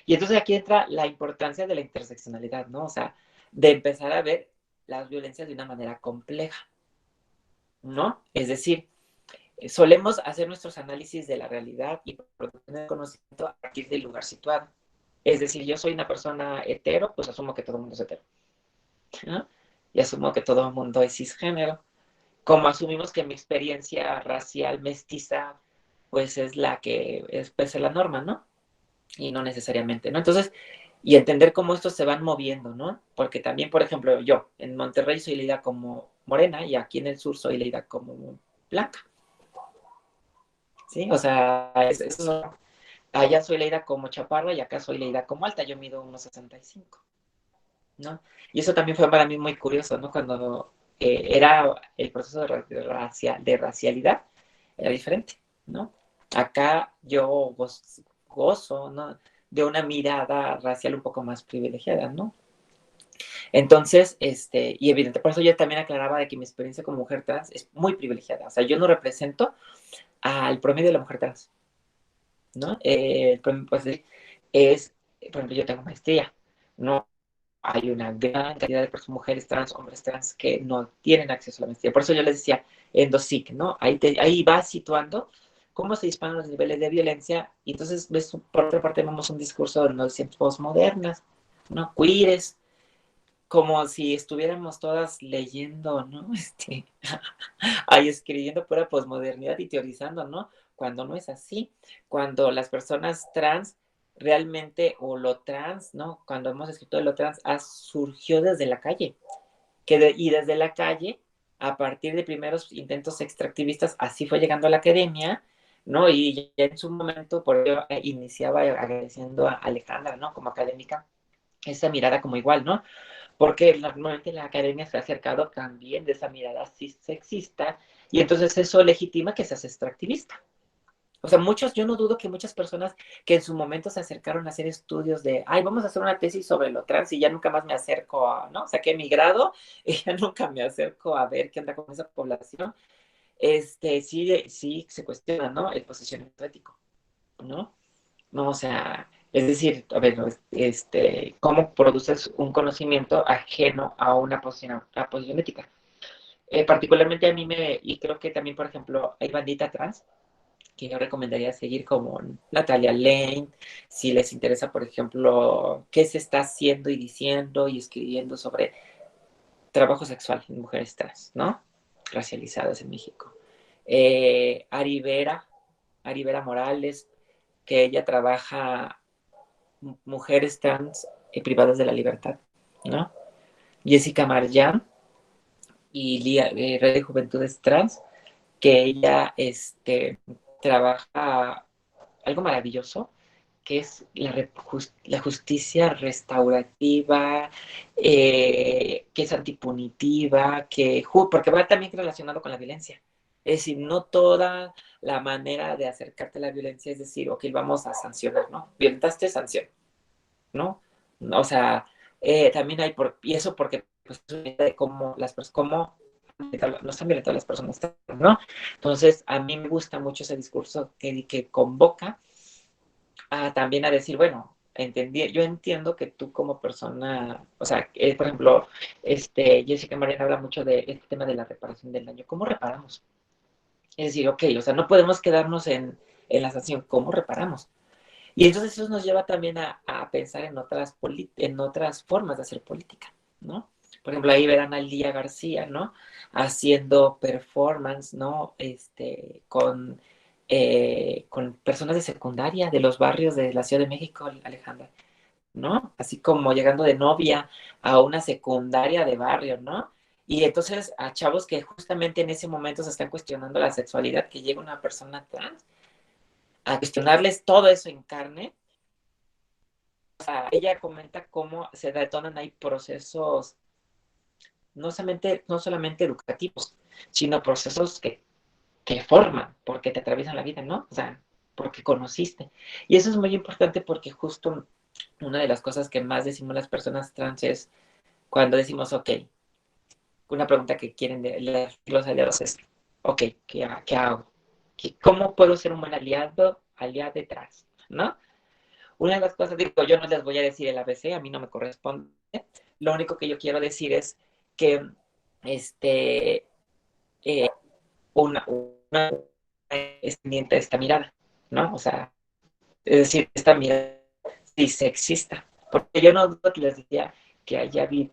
Speaker 2: Y entonces aquí entra la importancia de la interseccionalidad, ¿no? O sea, de empezar a ver las violencias de una manera compleja, ¿no? Es decir, solemos hacer nuestros análisis de la realidad y tener conocimiento a partir del lugar situado. Es decir, yo soy una persona hetero, pues asumo que todo el mundo es hetero, ¿no? Y asumo que todo el mundo es cisgénero. Como asumimos que mi experiencia racial mestiza, pues es la que es pues, la norma, ¿no? Y no necesariamente, ¿no? Entonces, y entender cómo estos se van moviendo, ¿no? Porque también, por ejemplo, yo en Monterrey soy leída como morena y aquí en el sur soy leída como blanca, ¿sí? O sea, allá soy leída como chaparra y acá soy leída como alta, yo mido 1,65, ¿no? Y eso también fue para mí muy curioso, ¿no? Cuando era el proceso de racialidad, era diferente, ¿no? Acá yo gozo, ¿no? De una mirada racial un poco más privilegiada, ¿no? Entonces, y evidente, por eso yo también aclaraba de que mi experiencia como mujer trans es muy privilegiada. O sea, yo no represento al promedio de la mujer trans, ¿no? El promedio, pues, por ejemplo, yo tengo maestría, ¿no? Hay una gran cantidad de mujeres trans, hombres trans, que no tienen acceso a la maestría. Por eso yo les decía, EndoSIC, ¿no? Ahí va situando cómo se disparan los niveles de violencia. Y entonces, ves, por otra parte, vemos un discurso de nos postmodernas, ¿no? Queers, como si estuviéramos todas leyendo, ¿no? Ahí escribiendo pura posmodernidad y teorizando, ¿no? Cuando no es así, cuando las personas trans realmente, o lo trans, ¿no? Cuando hemos escrito de lo trans, surgió desde la calle, y desde la calle, a partir de primeros intentos extractivistas, así fue llegando a la academia, ¿no? Y ya en su momento, por ello, iniciaba agradeciendo a Alejandra, ¿no? Como académica, esa mirada como igual, ¿no? Porque normalmente la academia se ha acercado también de esa mirada sexista y entonces eso legitima que seas extractivista, O sea, muchos, yo no dudo que muchas personas que en su momento se acercaron a hacer estudios de, ay, vamos a hacer una tesis sobre lo trans y ya nunca más me acerco a, ¿no? Saqué mi grado y ya nunca me acerco a ver qué onda con esa población. Sí, sí se cuestiona, ¿no? El posicionamiento ético, ¿no? No, o sea, es decir, a ver, ¿cómo produces un conocimiento ajeno a posición ética? Particularmente a mí y creo que también, por ejemplo, hay bandita trans que yo recomendaría seguir como Natalia Lane, si les interesa, por ejemplo, qué se está haciendo y diciendo y escribiendo sobre trabajo sexual en mujeres trans, ¿no? Racializadas en México. Ari Vera Morales, que ella trabaja mujeres trans privadas de la libertad, ¿no? Jessica Marjan y Red de Juventudes Trans, que ella trabaja algo maravilloso, que es la justicia restaurativa, que es antipunitiva, porque va también relacionado con la violencia. Es decir, no toda la manera de acercarte a la violencia es decir, ok, vamos a sancionar, ¿no? Violentaste, sanción, ¿no? O sea, también hay, y eso porque pues, de cómo las personas, cómo no están violentando las personas, ¿no? Entonces, a mí me gusta mucho ese discurso que convoca también a decir, bueno, yo entiendo que tú como persona, o sea, por ejemplo, Jessica Mariana habla mucho de este tema de la reparación del daño. ¿Cómo reparamos? Es decir, ok, o sea, no podemos quedarnos en la sanción, ¿cómo reparamos? Y entonces eso nos lleva también a pensar en otras formas de hacer política, ¿no? Por ejemplo, ahí verán a Lía García, ¿no? Haciendo performance, ¿no? Con personas de secundaria de los barrios de la Ciudad de México, Alejandra, ¿no? Así como llegando de novia a una secundaria de barrio, ¿no? Y entonces a chavos que justamente en ese momento se están cuestionando la sexualidad, que llega una persona trans a cuestionarles todo eso en carne. O sea, ella comenta cómo se detonan ahí procesos no solamente educativos, sino procesos que forman, porque te atraviesan la vida, ¿no? O sea, porque conociste. Y eso es muy importante porque justo una de las cosas que más decimos las personas trans es cuando decimos, ok, una pregunta que quieren los aliados es, ok, ¿qué hago? ¿Cómo puedo ser un buen aliado detrás? ¿No? Una de las cosas, digo, yo no les voy a decir el ABC, a mí no me corresponde. Lo único que yo quiero decir es que este, eh, una es pendiente de esta mirada, ¿no? O sea, es decir, esta mirada sí sexista. Porque yo no dudo que les decía que haya habido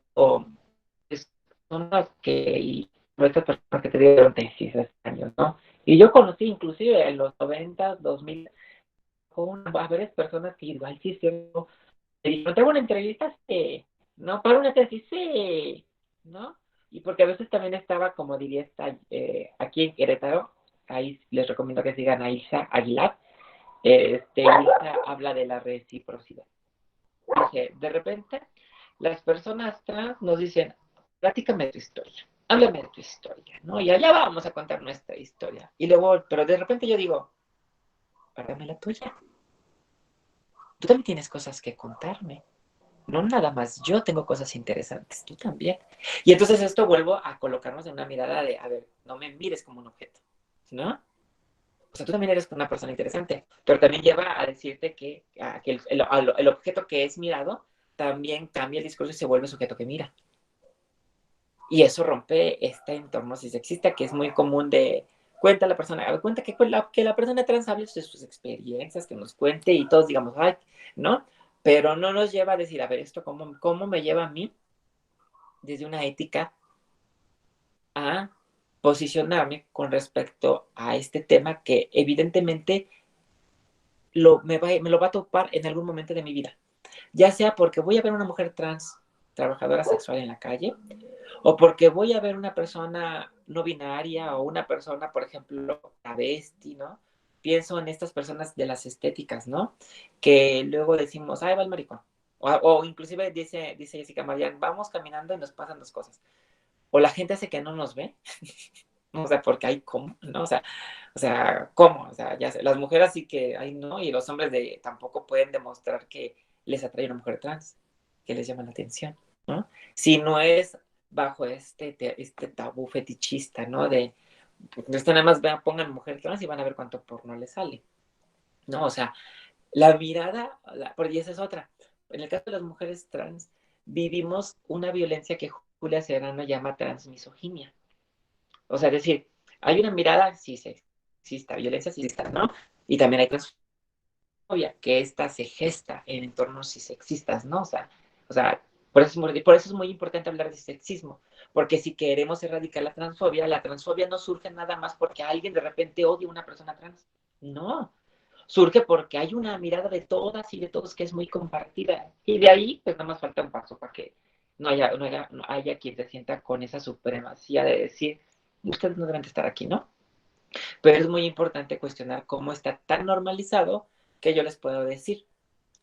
Speaker 2: personas y estas personas que te dieron 16 años, ¿no? Y yo conocí inclusive en los 90, 2000, a varias personas que igual sí hicieron y no tengo una entrevista, sí, ¿no? Para una tesis, sí, ¿no? Y porque a veces también estaba, como diría aquí en Querétaro, ahí les recomiendo que sigan a Ilsa Aguilar. Ilsa habla de la reciprocidad. Dice, de repente, las personas trans nos dicen, platícame tu historia, háblame de tu historia, ¿no? Y allá vamos a contar nuestra historia. Y luego, pero de repente yo digo, háblame la tuya. Tú también tienes cosas que contarme. No nada más yo tengo cosas interesantes, tú también. Y entonces esto vuelvo a colocarnos en una mirada de, a ver, no me mires como un objeto, ¿no? O sea, tú también eres una persona interesante, pero también lleva a decirte que el objeto que es mirado también cambia el discurso y se vuelve sujeto que mira. Y eso rompe este entorno sexista que es muy común de cuenta la persona, a ver, cuenta que la persona trans hable de sus experiencias, que nos cuente y todos digamos, ay, ¿no? Pero no nos lleva a decir, a ver, esto cómo me lleva a mí desde una ética a posicionarme con respecto a este tema que evidentemente me lo va a topar en algún momento de mi vida. Ya sea porque voy a ver una mujer trans trabajadora sexual en la calle, o porque voy a ver una persona no binaria o una persona, por ejemplo, travesti, ¿no? Pienso en estas personas de las estéticas, ¿no? Que luego decimos, ay, va el maricón. O inclusive dice Jessica Marian, vamos caminando y nos pasan dos cosas. O la gente hace que no nos ve, ¿no? O sea, porque hay cómo, ¿no? O sea, ¿cómo? O sea, ya sé, las mujeres sí que hay, ¿no? Y los hombres tampoco pueden demostrar que les atrae una mujer trans, que les llama la atención, ¿no? Si no es bajo este tabú fetichista, ¿no? Pues nada más pongan mujer trans y van a ver cuánto porno les sale, ¿no? O sea, la mirada, y esa es otra. En el caso de las mujeres trans, vivimos una violencia que Julia Serrano llama transmisoginia. O sea, es decir, hay una mirada sí sexista, violencia sexista, ¿no? Y también hay transfobia, que esta se gesta en entornos sexistas, ¿no? O sea, por eso es muy importante hablar de sexismo, porque si queremos erradicar la transfobia no surge nada más porque alguien de repente odia a una persona trans. No, surge porque hay una mirada de todas y de todos que es muy compartida. Y de ahí, pues nada más falta un paso para que no haya quien se sienta con esa supremacía de decir, ustedes no deben de estar aquí, ¿no? Pero es muy importante cuestionar cómo está tan normalizado que yo les puedo decir,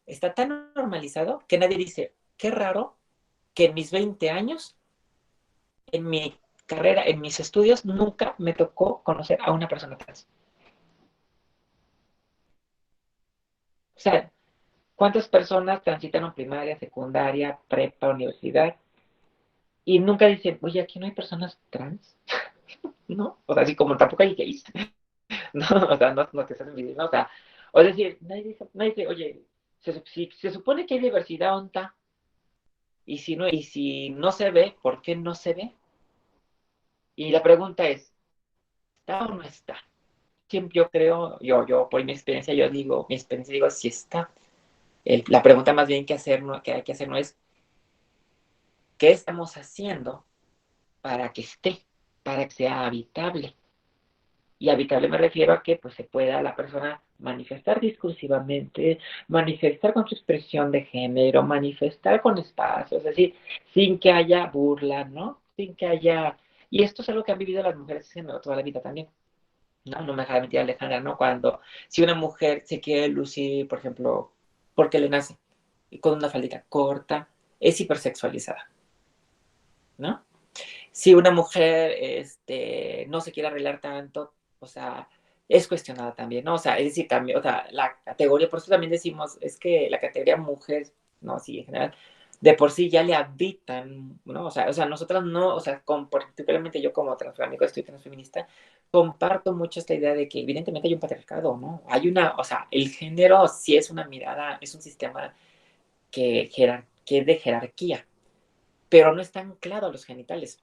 Speaker 2: está tan normalizado que nadie dice, qué raro que en mis 20 años, en mi carrera, en mis estudios, nunca me tocó conocer a una persona trans. O sea, ¿cuántas personas transitaron primaria, secundaria, prepa, universidad? Y nunca dicen, oye, aquí no hay personas trans, ¿no? O sea, así como tampoco hay gays, ¿no? O sea, no te estás envidiando, ¿no? O es decir, nadie dice, oye, si se supone que hay diversidad, ¿dónde está? Y si no se ve, ¿por qué no se ve? Y la pregunta es, ¿está o no está? Siempre yo creo, yo por mi experiencia, mi experiencia digo, si está. La pregunta más bien que hay que hacer no es, ¿qué estamos haciendo para que esté, para que sea habitable? Y habitable me refiero a que pues, se pueda la persona manifestar discursivamente, manifestar con su expresión de género, manifestar con espacios, es decir, sin que haya burla, ¿no? Sin que haya... Y esto es algo que han vivido las mujeres toda la vida también. No, no me deja de mentir Alejandra, ¿no? Si una mujer se quiere lucir, por ejemplo, porque le nace, y con una faldita corta, es hipersexualizada, ¿no? Si una mujer no se quiere arreglar tanto, o sea, es cuestionada también, ¿no? O sea, es decir, también, o sea, la categoría, por eso también decimos, es que la categoría mujer, no, sí, en general, de por sí ya le habitan, ¿no? O sea, nosotras no, o sea, particularmente yo como transfeminista, estoy transfeminista, comparto mucho esta idea de que evidentemente hay un patriarcado, ¿no? O sea, el género sí es una mirada, es un sistema que es de jerarquía, pero no está anclado a los genitales.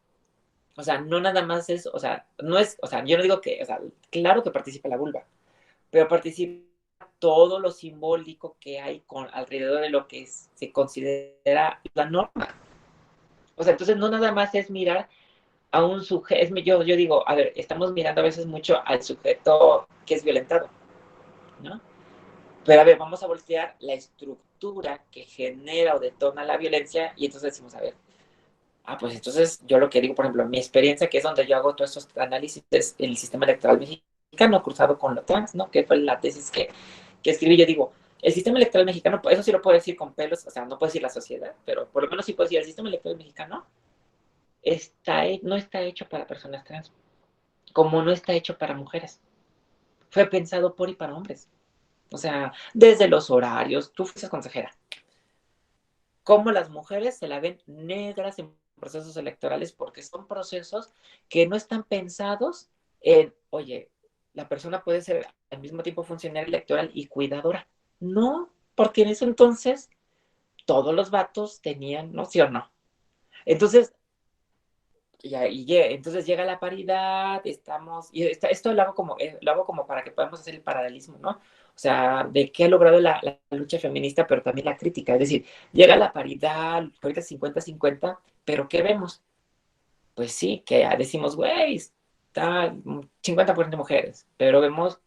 Speaker 2: O sea, no nada más es, o sea, no es, o sea, yo no digo que, o sea, claro que participa la vulva, pero participa todo lo simbólico que hay alrededor de lo que se considera la norma. O sea, entonces no nada más es mirar a un sujeto, yo digo, a ver, estamos mirando a veces mucho al sujeto que es violentado, ¿no? Pero a ver, vamos a voltear la estructura que genera o detona la violencia y entonces decimos, a ver, pues entonces yo lo que digo, por ejemplo, mi experiencia, que es donde yo hago todos estos análisis, es el sistema electoral mexicano cruzado con lo trans, ¿no? Que fue la tesis que escribí. Yo digo, el sistema electoral mexicano, pues, eso sí lo puedo decir con pelos, o sea, no puedo decir la sociedad, pero por lo menos sí puedo decir, el sistema electoral mexicano no está hecho para personas trans, como no está hecho para mujeres. Fue pensado por y para hombres. O sea, desde los horarios, tú fuiste consejera, cómo las mujeres se la ven negras en procesos electorales porque son procesos que no están pensados en, oye, la persona puede ser al mismo tiempo funcionaria electoral y cuidadora. No, porque en ese entonces todos los vatos tenían, ¿no? ¿Sí o no? Entonces, entonces llega la paridad, esto lo hago como para que podamos hacer el paralelismo, ¿no? O sea, de qué ha logrado la lucha feminista, pero también la crítica. Es decir, llega la paridad, ahorita 50-50, pero ¿qué vemos? Pues sí, que decimos, güey, está 50% mujeres, pero vemos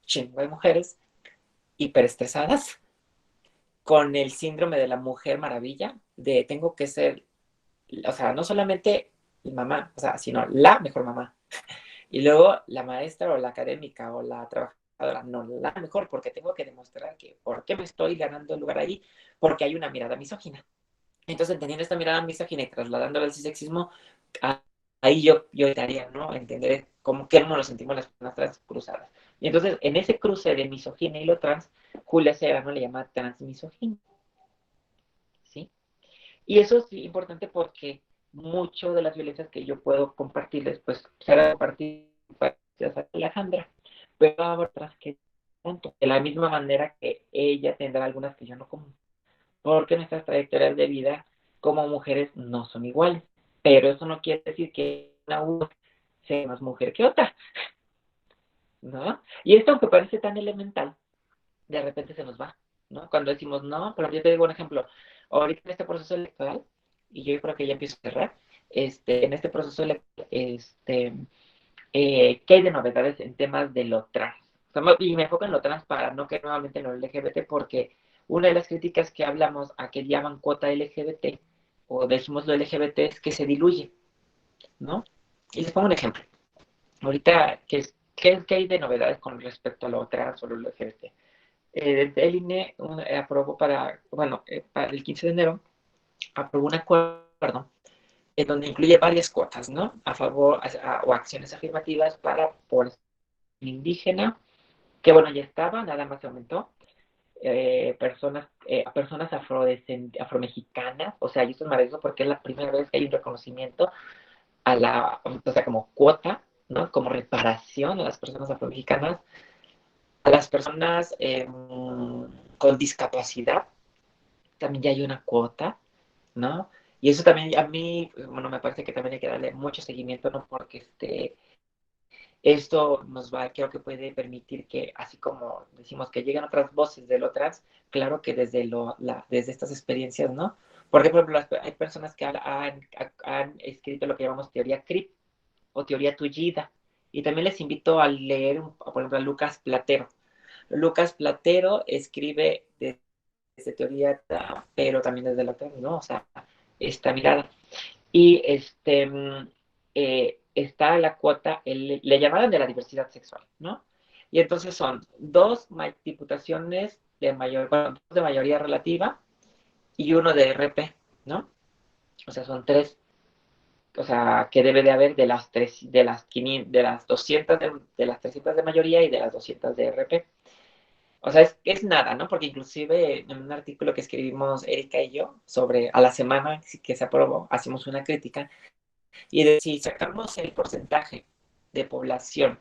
Speaker 2: chingo de mujeres hiperestresadas con el síndrome de la mujer maravilla, de tengo que ser, o sea, no solamente mamá, o sea, sino la mejor mamá. Y luego la maestra o la académica o la trabajadora, no, la mejor, porque tengo que demostrar que por qué me estoy ganando el lugar ahí, porque hay una mirada misógina. Entonces, entendiendo esta mirada misógina y trasladándola al sexismo, ahí yo estaría, ¿no? Entender cómo que nos sentimos las personas trans cruzadas. Y entonces, en ese cruce de misoginia y lo trans, Julia Serrano le llama transmisoginia, ¿sí? Y eso es importante porque mucho de las violencias que yo puedo compartirles, pues, se van a compartir gracias a Alejandra, pero habrá otras que tanto. De la misma manera que ella tendrá algunas que yo no como, porque nuestras trayectorias de vida como mujeres no son iguales. Pero eso no quiere decir que una sea más mujer que otra, ¿no? Y esto, aunque parece tan elemental, de repente se nos va, ¿no? Cuando decimos no, pero yo te digo un ejemplo, ahorita en este proceso electoral, y yo creo que ya empiezo a cerrar, en este proceso electoral, ¿qué hay de novedades en temas de lo trans? O sea, y me enfoco en lo trans para no que nuevamente en lo LGBT, porque una de las críticas que hablamos a que llaman cuota LGBT, o decimos lo LGBT, es que se diluye, ¿no? Y les pongo un ejemplo. Ahorita, ¿qué hay de novedades con respecto a lo trans o lo LGBT? El INE aprobó para el 15 de enero, aprobó un acuerdo en donde incluye varias cuotas, ¿no? A favor o acciones afirmativas para población indígena, que bueno, ya estaba, nada más se aumentó. Personas afromexicanas, o sea, y esto es maravilloso porque es la primera vez que hay un reconocimiento o sea, como cuota, ¿no? Como reparación a las personas afromexicanas, a las personas con discapacidad, también ya hay una cuota, ¿no? Y eso también a mí, bueno, me parece que también hay que darle mucho seguimiento, ¿no? Porque esto nos va, creo que puede permitir que, así como decimos que llegan otras voces de lo trans, claro que desde estas experiencias, ¿no? Porque, por ejemplo, hay personas que han escrito lo que llamamos teoría CRIP o teoría tullida. Y también les invito a leer, por ejemplo, a Lucas Platero. Lucas Platero escribe desde teoría, pero también desde la trans, ¿no? O sea, esta mirada. Y está la cuota, le llamaban de la diversidad sexual, ¿no? Y entonces son dos diputaciones bueno, dos de mayoría relativa y uno de RP, ¿no? O sea, son tres, o sea, que debe de haber de las tres, de las 500, de las 200, de las 300 de mayoría y de las 200 de RP. O sea, es nada, ¿no? Porque inclusive en un artículo que escribimos Erika y yo sobre a la semana que se aprobó, hacemos una crítica y si sacamos el porcentaje de población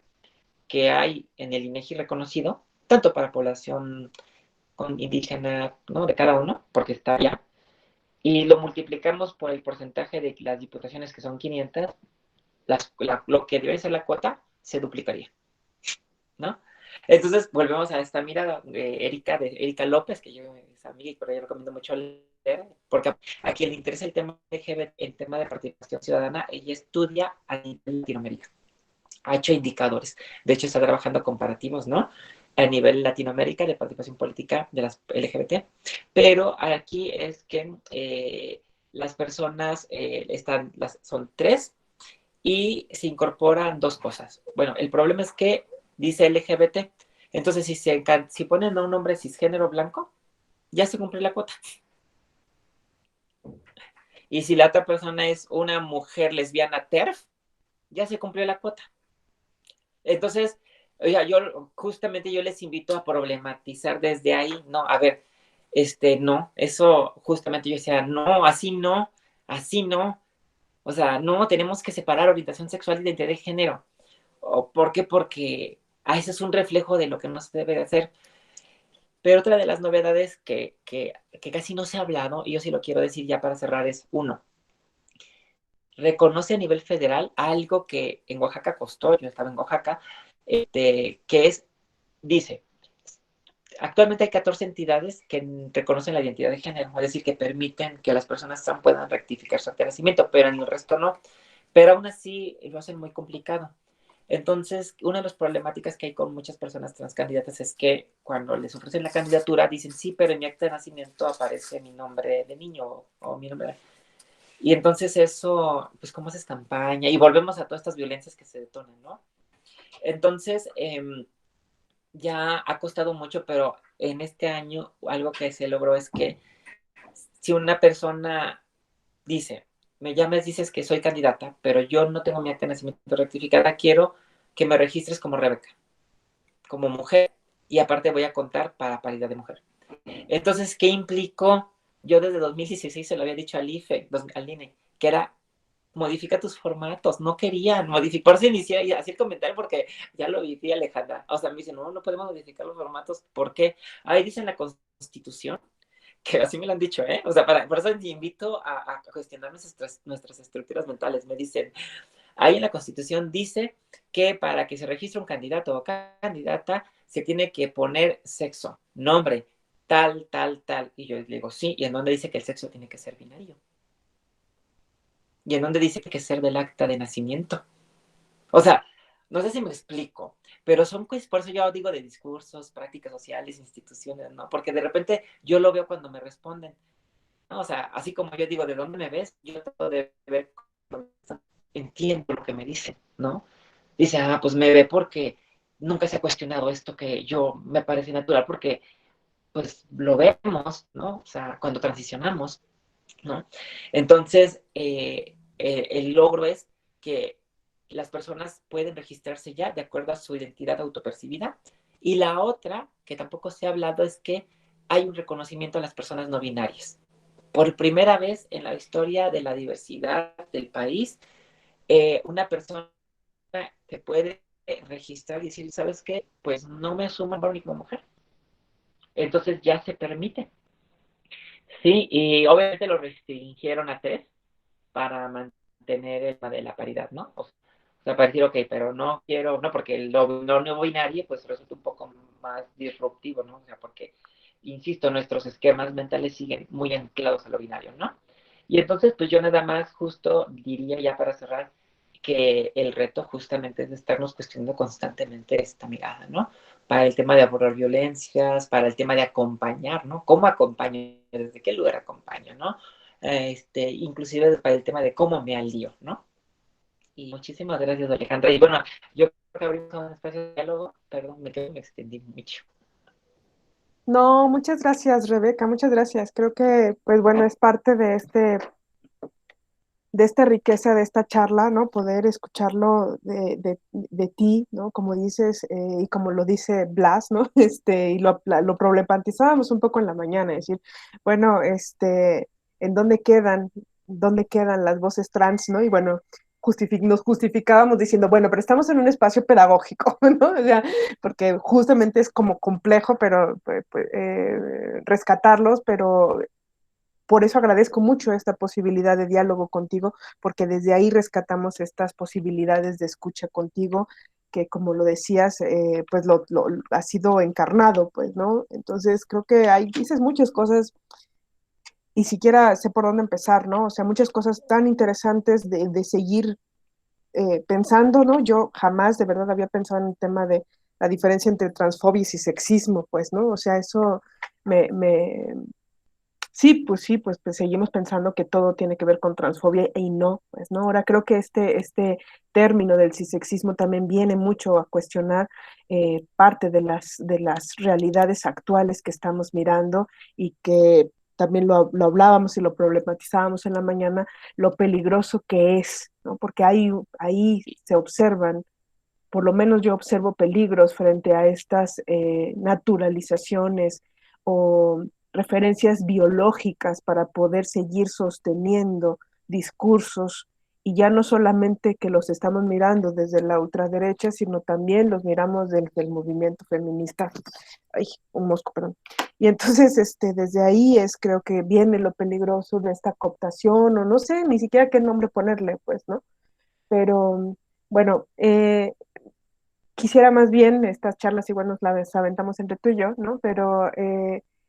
Speaker 2: que hay en el INEGI reconocido, tanto para población con indígena, ¿no? De cada uno, porque está allá, y lo multiplicamos por el porcentaje de las diputaciones que son 500, lo que debe ser la cuota se duplicaría, ¿no? Entonces volvemos a esta mirada de Erika López, que yo es amiga y por ella recomiendo mucho leer, porque a quien le interesa el tema LGBT, el tema de participación ciudadana, ella estudia a nivel Latinoamérica, ha hecho indicadores, de hecho está trabajando comparativos, ¿no? A nivel Latinoamérica de participación política de las LGBT, pero aquí es que las personas son tres y se incorporan dos cosas. Bueno, el problema es que dice LGBT, entonces si ponen a un hombre cisgénero blanco, ya se cumple la cuota. Y si la otra persona es una mujer lesbiana TERF, ya se cumplió la cuota. Entonces, oiga, justamente yo les invito a problematizar desde ahí, no, a ver, no, eso justamente yo decía, no, así no, o sea, no, tenemos que separar orientación sexual de identidad de género. ¿Por qué? Porque ese es un reflejo de lo que no se debe de hacer. Pero otra de las novedades que casi no se ha hablado, y yo sí lo quiero decir ya para cerrar, es uno, reconoce a nivel federal algo que en Oaxaca costó, yo estaba en Oaxaca, que dice, actualmente hay 14 entidades que reconocen la identidad de género, es decir, que permiten que las personas trans puedan rectificar su acta de nacimiento, pero en el resto no. Pero aún así lo hacen muy complicado. Entonces, una de las problemáticas que hay con muchas personas transcandidatas es que cuando les ofrecen la candidatura dicen, sí, pero en mi acta de nacimiento aparece mi nombre de niño o mi nombre. Y entonces eso, pues, ¿cómo haces campaña? Y volvemos a todas estas violencias que se detonan, ¿no? Entonces, ya ha costado mucho, pero en este año algo que se logró es que si una persona dice, me llames, dices que soy candidata, pero yo no tengo mi acta de nacimiento rectificada, quiero que me registres como Rebeca, como mujer, y aparte voy a contar para paridad de mujer. Entonces, ¿qué implicó? Yo desde 2016 se lo había dicho al IFE, al INE, que era modifica tus formatos, no querían modificar, por eso inicié y así el comentario porque ya lo vi, Alejandra, o sea, me dicen, no, no podemos modificar los formatos, ¿por qué? Ahí dice en la Constitución, que así me lo han dicho, ¿eh? O sea, por eso te invito a cuestionar nuestras estructuras mentales, me dicen, ahí en la Constitución dice que para que se registre un candidato o candidata se tiene que poner sexo, nombre, tal, tal, tal. Y yo le digo, sí, ¿y en dónde dice que el sexo tiene que ser binario? ¿Y en dónde dice que ser del acta de nacimiento? O sea, no sé si me explico, pero son, pues, por eso yo digo de discursos, prácticas sociales, instituciones, ¿no? Porque de repente yo lo veo cuando me responden, ¿no? O sea, así como yo digo, ¿de dónde me ves? Yo trato de ver, entiendo lo que me dicen, ¿no? Dice, ah, pues me ve porque nunca se ha cuestionado esto que yo me parece natural, porque pues lo vemos, ¿no? O sea, cuando transicionamos, ¿no? Entonces, el logro es que las personas pueden registrarse ya de acuerdo a su identidad autopercibida. Y la otra, que tampoco se ha hablado, es que hay un reconocimiento a las personas no binarias. Por primera vez en la historia de la diversidad del país, una persona te puede registrar y decir, ¿sabes qué? Pues no me asumo varón como mujer. Entonces ya se permite. Sí, y obviamente lo restringieron a 3 para mantener el tema de la paridad, ¿no? O sea, para decir, ok, pero no quiero, no, porque lo no binario pues resulta un poco más disruptivo, ¿no? O sea, porque, insisto, nuestros esquemas mentales siguen muy anclados a lo binario, ¿no? Y entonces, pues yo nada más justo diría ya para cerrar que el reto justamente es de estarnos cuestionando constantemente esta mirada, ¿no? Para el tema de abordar violencias, para el tema de acompañar, ¿no? ¿Cómo acompaño? ¿Desde qué lugar acompaño, no? Inclusive para el tema de cómo me alío, ¿no? Y muchísimas gracias, Alejandra. Y bueno, yo creo que abrimos un espacio de diálogo, perdón, me extendí mucho.
Speaker 1: No, muchas gracias, Rebeca, muchas gracias. Creo que, pues bueno, es parte de esta riqueza, de esta charla, ¿no? Poder escucharlo de ti, ¿no? Como dices, y como lo dice Blas, ¿no? Y lo problematizábamos un poco en la mañana, es decir, bueno, ¿en dónde quedan las voces trans, ¿no? Y bueno, nos justificábamos diciendo, bueno, pero estamos en un espacio pedagógico, ¿no? O sea, porque justamente es como complejo, pero rescatarlos, pero por eso agradezco mucho esta posibilidad de diálogo contigo, porque desde ahí rescatamos estas posibilidades de escucha contigo, que como lo decías, pues lo ha sido encarnado, pues, ¿no? Entonces creo que hay, dices muchas cosas y siquiera sé por dónde empezar, ¿no? O sea, muchas cosas tan interesantes de seguir pensando, ¿no? Yo jamás de verdad había pensado en el tema de la diferencia entre transfobia y sexismo, pues, ¿no? O sea, eso me, me, sí, pues seguimos pensando que todo tiene que ver con transfobia y no, pues no. Ahora creo que este término del cisexismo también viene mucho a cuestionar parte de las realidades actuales que estamos mirando y que también lo hablábamos y lo problematizábamos en la mañana, lo peligroso que es, ¿no? Porque ahí se observan, por lo menos yo observo peligros frente a estas naturalizaciones o referencias biológicas para poder seguir sosteniendo discursos y ya no solamente que los estamos mirando desde la ultraderecha, sino también los miramos desde el movimiento feminista. Ay, un mosco, perdón. Y entonces, desde ahí creo que viene lo peligroso de esta cooptación, o no sé ni siquiera qué nombre ponerle, pues, ¿no? Pero bueno, quisiera más bien, estas charlas igual nos las aventamos entre tú y yo, ¿no? Pero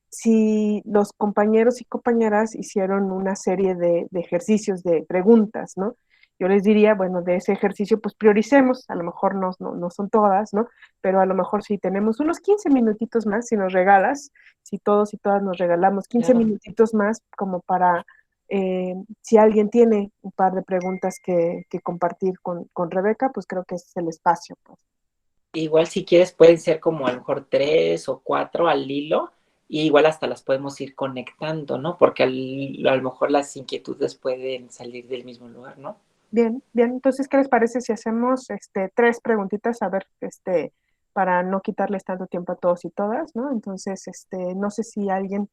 Speaker 1: si los compañeros y compañeras hicieron una serie de ejercicios, de preguntas, ¿no? Yo les diría, bueno, de ese ejercicio, pues prioricemos, a lo mejor no son todas, ¿no? Pero a lo mejor si tenemos unos 15 minutitos más, si nos regalas, si todos y todas nos regalamos 15
Speaker 2: Claro.
Speaker 1: minutitos más como para, si alguien tiene un par de preguntas que compartir con Rebeca, pues creo que ese es el espacio, pues.
Speaker 2: Igual si quieres pueden ser como a lo mejor 3 o 4 al hilo y igual hasta las podemos ir conectando, ¿no? Porque a lo mejor las inquietudes pueden salir del mismo lugar, ¿no?
Speaker 1: Bien, bien. Entonces, ¿qué les parece si hacemos tres preguntitas? A ver, para no quitarles tanto tiempo a todos y todas, ¿no? Entonces, no sé si alguien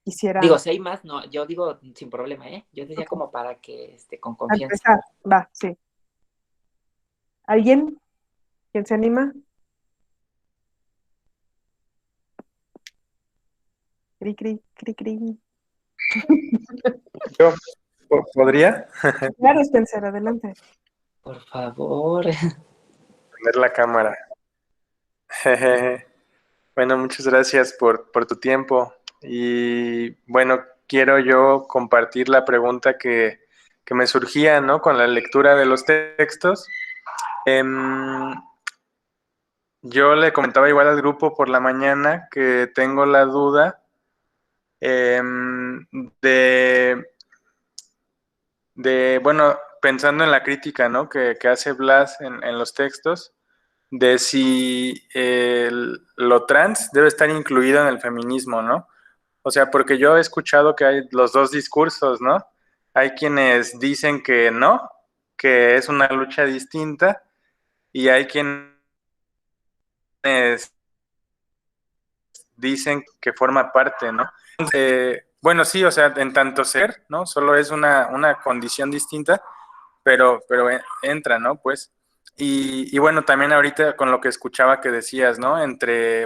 Speaker 2: Digo,
Speaker 1: quisiera.
Speaker 2: si hay más, no, yo digo sin problema, ¿eh? Yo decía
Speaker 1: Ok,
Speaker 2: como para que, con
Speaker 1: a
Speaker 2: confianza.
Speaker 1: empezar, va, sí. ¿Alguien? ¿Quién se anima? Cri, cri, cri, cri.
Speaker 3: Yo podría
Speaker 1: Claro, Spencer, adelante.
Speaker 2: Por favor.
Speaker 3: poner la cámara. Bueno, muchas gracias por tu tiempo. Y bueno, quiero yo compartir la pregunta que me surgía, ¿no? Con la lectura de los textos. Em, yo le comentaba igual al grupo por la mañana que tengo la duda em, de, bueno, pensando en la crítica, ¿no? Que hace Blas en los textos de si lo trans debe estar incluido en el feminismo, ¿no? O sea, porque yo he escuchado que hay los dos discursos, ¿no? Hay quienes dicen que no, que es una lucha distinta, y hay quienes dicen que forma parte, ¿no? Bueno, sí, o sea, en tanto ser, ¿no? Solo es una condición distinta, pero entra, ¿no? Pues, y bueno, también ahorita con lo que escuchaba que decías, ¿no?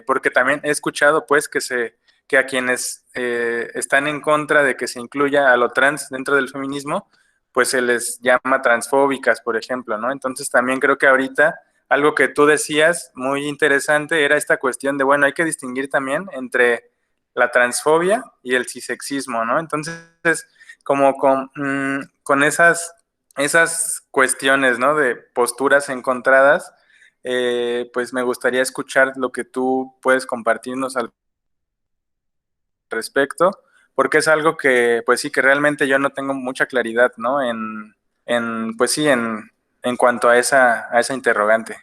Speaker 3: Porque también he escuchado, pues, que a quienes están en contra de que se incluya a lo trans dentro del feminismo, pues se les llama transfóbicas, por ejemplo, ¿no? Entonces también creo que ahorita algo que tú decías muy interesante era esta cuestión de, bueno, hay que distinguir también entre la transfobia y el cisexismo, ¿no? Entonces, como con esas cuestiones, ¿no? De posturas encontradas, pues me gustaría escuchar lo que tú puedes compartirnos al respecto, porque es algo que, pues sí, que realmente yo no tengo mucha claridad, ¿no? Pues sí, en cuanto a esa interrogante.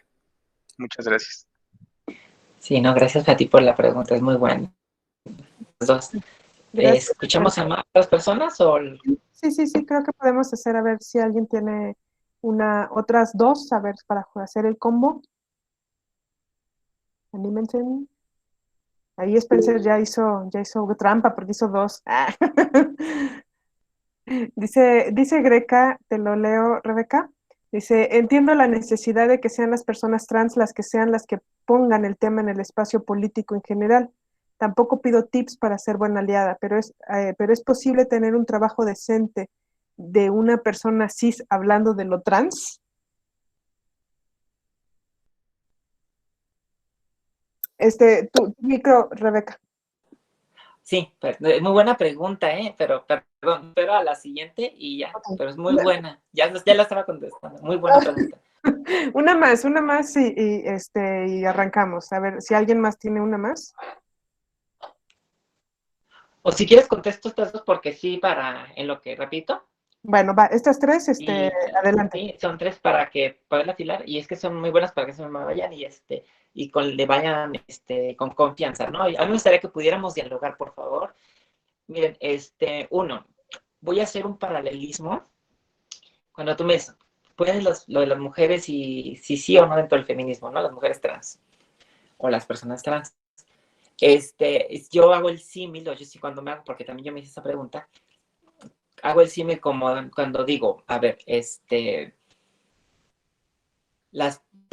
Speaker 3: Muchas gracias.
Speaker 2: Sí, no, gracias a ti por la pregunta, es muy buena. Los dos.
Speaker 1: Gracias, Spencer.
Speaker 2: ¿Escuchamos a más personas o...?
Speaker 1: Sí, sí, sí, creo que podemos hacer, a ver si alguien tiene otras dos, a ver, para hacer el combo. Anímense. Ahí Spencer ya hizo trampa porque hizo dos. Ah. Dice Greca, te lo leo, Rebeca. Dice, entiendo la necesidad de que sean las personas trans las que sean las que pongan el tema en el espacio político en general. Tampoco pido tips para ser buena aliada, pero es posible tener un trabajo decente de una persona cis hablando de lo trans. Tu micro, Rebeca.
Speaker 2: Sí, es muy buena pregunta, ¿eh? Pero, perdón, pero a la siguiente y ya.
Speaker 1: Ok.
Speaker 2: Pero es muy buena. Ya la estaba contestando. Muy buena pregunta.
Speaker 1: Una más y arrancamos. A ver, si alguien más tiene una más.
Speaker 2: O si quieres contesto estas dos porque sí, en lo que repito.
Speaker 1: Bueno, va, estas tres,
Speaker 2: Y
Speaker 1: adelante.
Speaker 2: sí, son tres para que poder afilar. Y es que son muy buenas para que se me vayan le vayan con confianza, ¿no? Y a mí me gustaría que pudiéramos dialogar, por favor. Miren, uno, voy a hacer un paralelismo. Cuando tú me pones lo de las mujeres y si sí o no dentro del feminismo, ¿no? Las mujeres trans o las personas trans. Yo hago el símil, o yo sí cuando me hago, porque también yo me hice esa pregunta, hago el símil como cuando digo, a ver,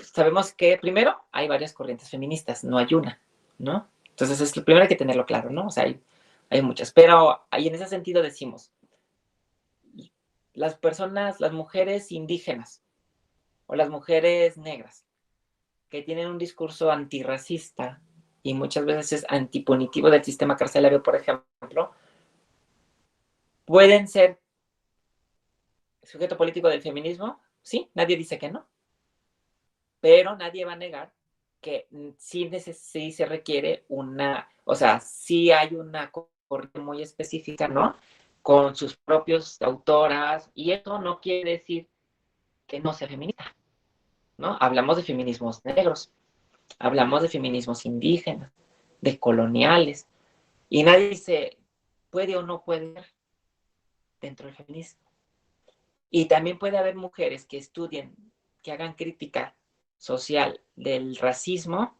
Speaker 2: sabemos que primero hay varias corrientes feministas, no hay una, ¿no? Entonces, primero hay que tenerlo claro, ¿no? O sea, hay muchas, pero ahí en ese sentido decimos, las mujeres indígenas o las mujeres negras que tienen un discurso antirracista y muchas veces es antipunitivo del sistema carcelario, por ejemplo, pueden ser sujeto político del feminismo, sí, nadie dice que no, pero nadie va a negar que sí se requiere o sea, sí hay una corriente muy específica, ¿no? Con sus propios autoras, y eso no quiere decir que no sea feminista, ¿no? Hablamos de feminismos negros, hablamos de feminismos indígenas, de coloniales, Y nadie dice, puede o no puede ser dentro del feminismo. Y también puede haber mujeres que estudien, que hagan crítica social del racismo,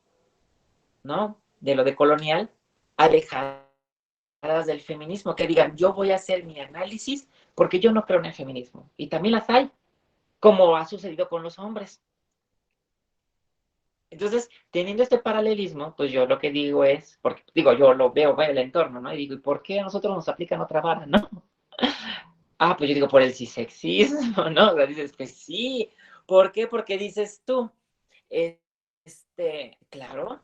Speaker 2: ¿no? De lo decolonial, alejadas del feminismo, que digan, yo voy a hacer mi análisis porque yo no creo en el feminismo. Y también las hay, como ha sucedido con los hombres. Entonces, teniendo este paralelismo, pues yo lo que digo es, porque digo, yo lo veo el entorno, ¿no? Y digo, ¿y por qué a nosotros nos aplican otra vara, no? Ah, pues yo digo, por el cisexismo, ¿no? O sea, dices, pues sí. ¿Por qué? Porque dices tú, claro,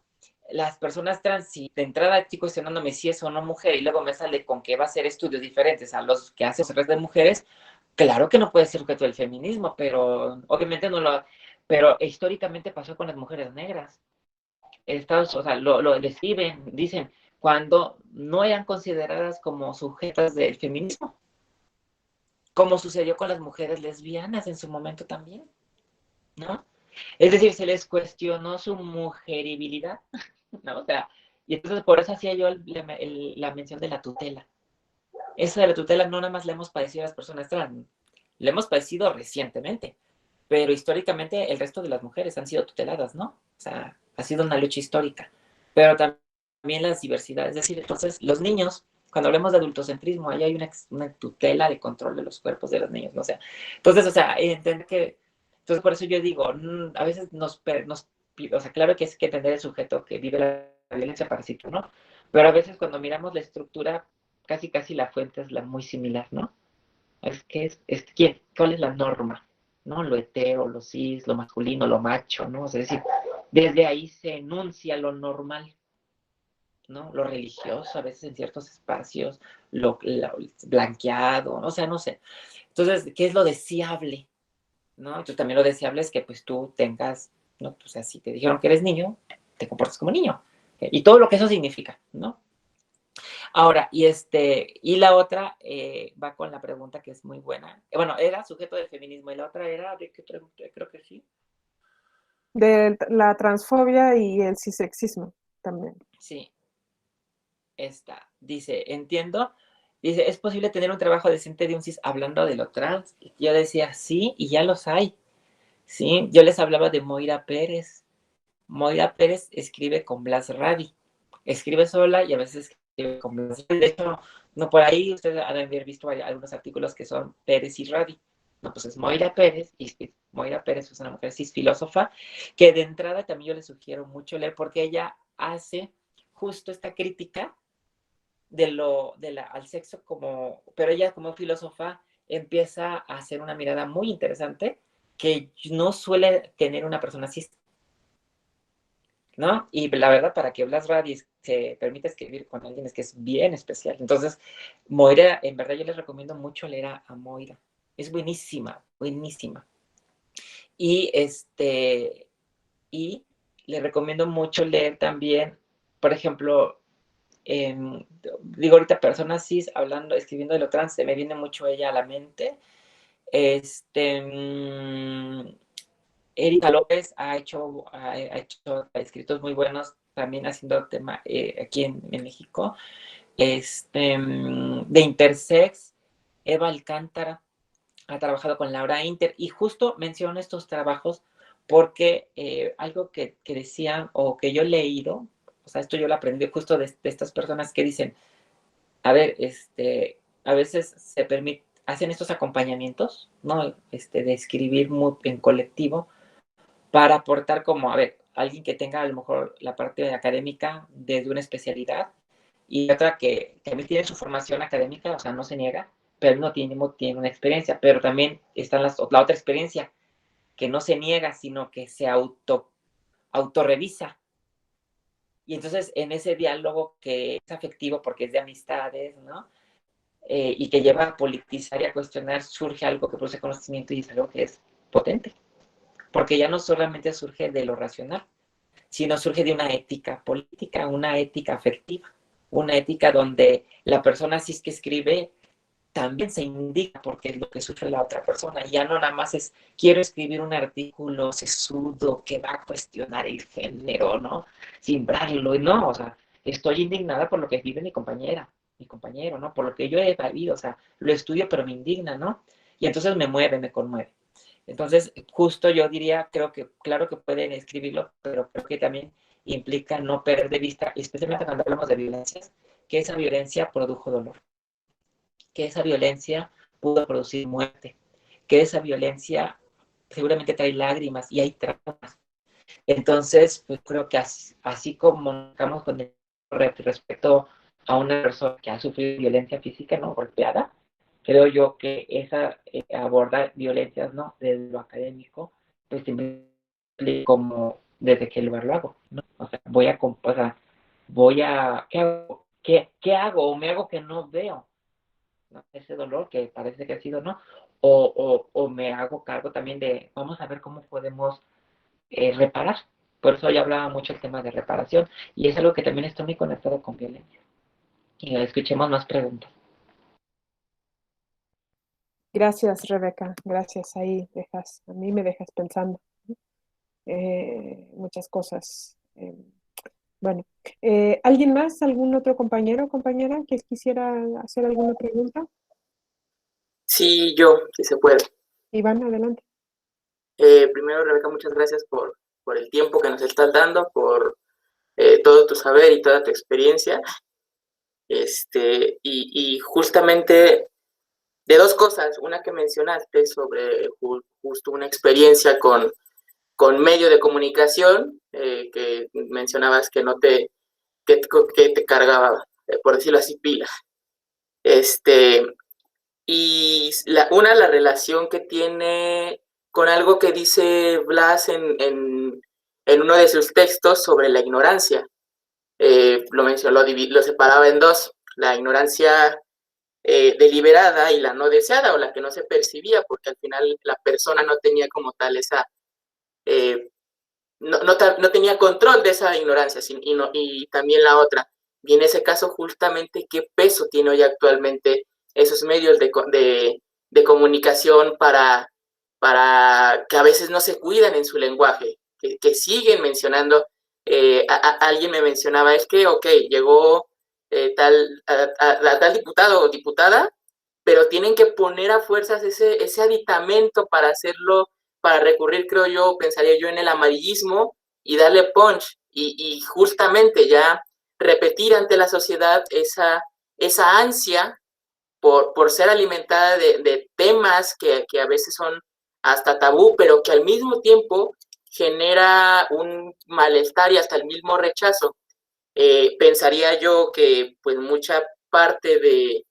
Speaker 2: las personas trans, si de entrada estoy cuestionándome si es o no mujer y luego me sale con que va a hacer estudios diferentes a los que hace el resto de mujeres, claro que no puede ser objeto del feminismo, pero obviamente no lo, pero históricamente pasó con las mujeres negras. Estados, o sea, lo describen, dicen, cuando no eran consideradas como sujetas del feminismo, como sucedió con las mujeres lesbianas en su momento también, ¿no? Es decir, se les cuestionó su mujeribilidad, ¿no? O sea, y entonces por eso hacía yo la mención de la tutela. Eso de la tutela no nada más la hemos padecido las personas trans, la hemos padecido recientemente, pero históricamente el resto de las mujeres han sido tuteladas, ¿no? O sea, ha sido una lucha histórica, pero también las diversidades, es decir, entonces los niños, cuando hablamos de adultocentrismo, ahí hay una tutela de control de los cuerpos de los niños, ¿no? O sea, entonces, o sea, entender que, entonces por eso yo digo, a veces o sea, claro que es que entender el sujeto que vive la violencia parasito, ¿no? Pero a veces cuando miramos la estructura, casi la fuente es la muy similar, ¿no? Es que ¿quién? ¿Cuál es la norma? ¿No? Lo hetero, lo cis, lo masculino, lo macho, ¿no? O sea, es decir, desde ahí se enuncia lo normal, ¿no? Lo religioso, a veces en ciertos espacios, lo blanqueado, ¿no? O sea, no sé. Entonces, ¿qué es lo deseable? ¿No? Entonces, también lo deseable es que, pues, tú tengas, ¿no? Pues, o sea, si te dijeron que eres niño, te comportas como niño. Y todo lo que eso significa, ¿no? Ahora, y la otra va con la pregunta que es muy buena. Bueno, era sujeto del feminismo y la otra era, ¿de qué pregunta? Creo que sí.
Speaker 1: De la transfobia y el cisexismo también.
Speaker 2: Sí, esta. Dice, entiendo. Dice, ¿es posible tener un trabajo decente de un cis hablando de lo trans? Yo decía, sí, y ya los hay. Sí, yo les hablaba de Moira Pérez. Moira Pérez escribe con Blas Ravi. Escribe sola y a veces escribe con Blas Ravi. De hecho, no por ahí ustedes han de haber visto algunos artículos que son Pérez y Ravi. No, pues es Moira Pérez, y Moira Pérez es una mujer cis filósofa, que de entrada también yo le sugiero mucho leer porque ella hace justo esta crítica al sexo como, pero ella como filósofa empieza a hacer una mirada muy interesante que no suele tener una persona cis, ¿no? Y la verdad, para que Blas Radis se permita escribir con alguien es que es bien especial. Entonces, Moira, en verdad yo les recomiendo mucho leer a Moira. Es buenísima, buenísima. Y y le recomiendo mucho leer también, por ejemplo, digo ahorita personas cis hablando, escribiendo de lo trans, se me viene mucho ella a la mente. Erika López ha hecho escritos muy buenos también haciendo tema aquí en México. De Intersex, Eva Alcántara ha trabajado con Laura Inter y justo menciono estos trabajos porque algo que decían o que yo he leído, o sea, esto yo lo aprendí justo de estas personas que dicen, a ver, a veces hacen estos acompañamientos, ¿no? De escribir en colectivo para aportar como, a ver, alguien que tenga a lo mejor la parte académica desde una especialidad y otra que también tiene su formación académica, o sea, no se niega, pero no tiene una experiencia, pero también está la otra experiencia que no se niega, sino que se autorrevisa. Y entonces en ese diálogo que es afectivo porque es de amistades, ¿no? Y que lleva a politizar y a cuestionar, surge algo que produce conocimiento y es algo que es potente. Porque ya no solamente surge de lo racional, sino surge de una ética política, una ética afectiva, una ética donde la persona cis que escribe también se indica porque es lo que sufre la otra persona. Ya no nada más es, quiero escribir un artículo sesudo que va a cuestionar el género, ¿no? Simbrarlo, ¿no? O sea, estoy indignada por lo que vive mi compañera, mi compañero, ¿no? Por lo que yo he vivido, o sea, lo estudio, pero me indigna, ¿no? Y entonces me mueve, me conmueve. Entonces, justo yo diría, creo que, claro que pueden escribirlo, pero creo que también implica no perder de vista, especialmente cuando hablamos de violencias, que esa violencia produjo dolor, que esa violencia pudo producir muerte, que esa violencia seguramente trae lágrimas y hay traumas. Entonces, pues creo que así como estamos con el respecto a una persona que ha sufrido violencia física, no golpeada, creo yo que esa abordar violencias, ¿no? Desde lo académico, pues siempre como desde qué lugar lo hago, ¿no? O sea, ¿qué hago? ¿Qué hago? O me hago que no veo, ¿no? Ese dolor que parece que ha sido, ¿no? O me hago cargo también de, vamos a ver cómo podemos reparar. Por eso ya hablaba mucho el tema de reparación y es algo que también está muy conectado con violencia. Y escuchemos más preguntas.
Speaker 1: Gracias, Rebeca. Gracias. Ahí a mí me dejas pensando muchas cosas. Bueno, ¿alguien más? ¿Algún otro compañero o compañera que quisiera hacer alguna pregunta?
Speaker 4: Sí, yo, si se puede.
Speaker 1: Iván, adelante.
Speaker 4: Primero, Rebeca, muchas gracias por el tiempo que nos estás dando, por todo tu saber y toda tu experiencia. Y justamente de dos cosas, una que mencionaste sobre justo una experiencia con medio de comunicación, que mencionabas que no te, que te cargaba, por decirlo así, pila. La relación que tiene con algo que dice Blas en uno de sus textos sobre la ignorancia. Lo mencionó, lo separaba en dos, la ignorancia deliberada y la no deseada, o la que no se percibía, porque al final la persona no tenía como tal esa, eh, no tenía control de esa ignorancia, y también la otra. Y en ese caso, justamente, ¿qué peso tiene hoy actualmente esos medios de comunicación para que a veces no se cuidan en su lenguaje, que siguen mencionando? Alguien me mencionaba, es que, ok, llegó tal diputado o diputada, pero tienen que poner a fuerzas ese aditamento para hacerlo, para recurrir, creo yo, pensaría yo, en el amarillismo y darle punch y justamente ya repetir ante la sociedad esa ansia por ser alimentada de temas que a veces son hasta tabú, pero que al mismo tiempo genera un malestar y hasta el mismo rechazo. Pensaría yo que pues mucha parte de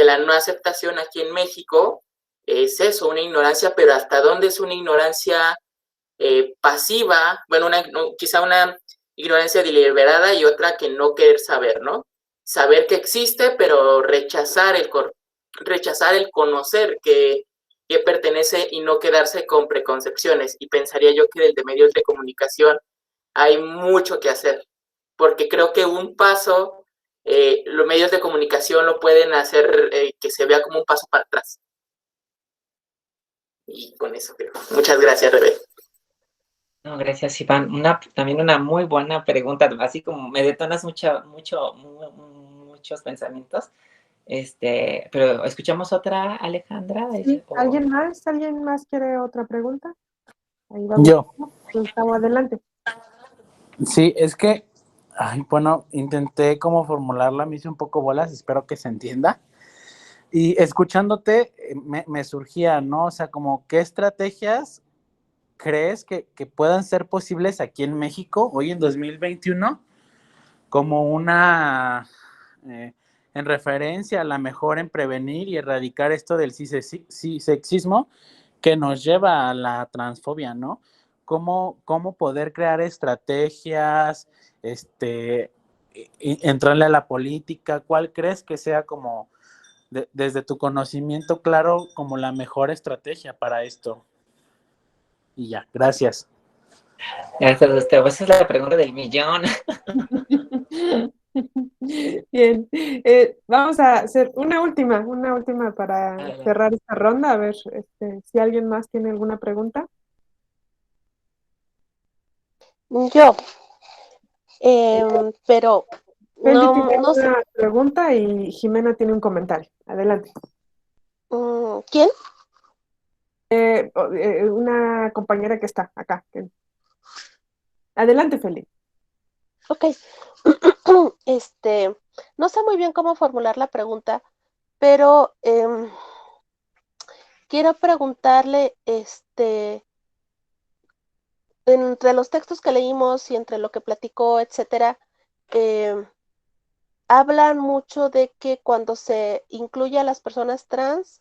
Speaker 4: la no aceptación aquí en México es eso, una ignorancia, pero hasta dónde es una ignorancia pasiva, bueno, quizá una ignorancia deliberada y otra que no querer saber, ¿no? Saber que existe, pero rechazar el conocer que pertenece y no quedarse con preconcepciones. Y pensaría yo que desde medios de comunicación hay mucho que hacer, porque creo que un paso, los medios de comunicación lo pueden hacer que se vea como un paso para atrás. Y con eso creo. Muchas gracias, Rebe.
Speaker 2: No, gracias, Iván. También una muy buena pregunta, así como me detonas muchos pensamientos. Pero escuchamos otra, Alejandra.
Speaker 1: Sí, ¿alguien más quiere otra pregunta? Ahí va Gustavo, adelante.
Speaker 5: Sí, es que, bueno, intenté como formularla, me hice un poco bolas, espero que se entienda. Y escuchándote, me surgía, ¿no? O sea, como, ¿qué estrategias crees que puedan ser posibles aquí en México, hoy en 2021, como una, en referencia a la mejor en prevenir y erradicar esto del sexismo que nos lleva a la transfobia, ¿no? ¿Cómo poder crear estrategias, entrarle a la política? ¿Cuál crees que sea como, desde tu conocimiento claro, como la mejor estrategia para esto? Y ya, gracias.
Speaker 2: Gracias a usted. Esa es la pregunta del millón.
Speaker 1: Bien, vamos a hacer una última para cerrar esta ronda, a ver si alguien más tiene alguna pregunta.
Speaker 6: Yo, pero
Speaker 1: Fendi
Speaker 6: No,
Speaker 1: tiene
Speaker 6: no sé.
Speaker 1: una pregunta y Jimena tiene un comentario. Adelante.
Speaker 6: ¿Quién?
Speaker 1: Una compañera que está acá. Adelante, Fendi.
Speaker 6: Ok. No sé muy bien cómo formular la pregunta, pero quiero preguntarle, entre los textos que leímos y entre lo que platicó, etcétera, em, hablan mucho de que cuando se incluye a las personas trans,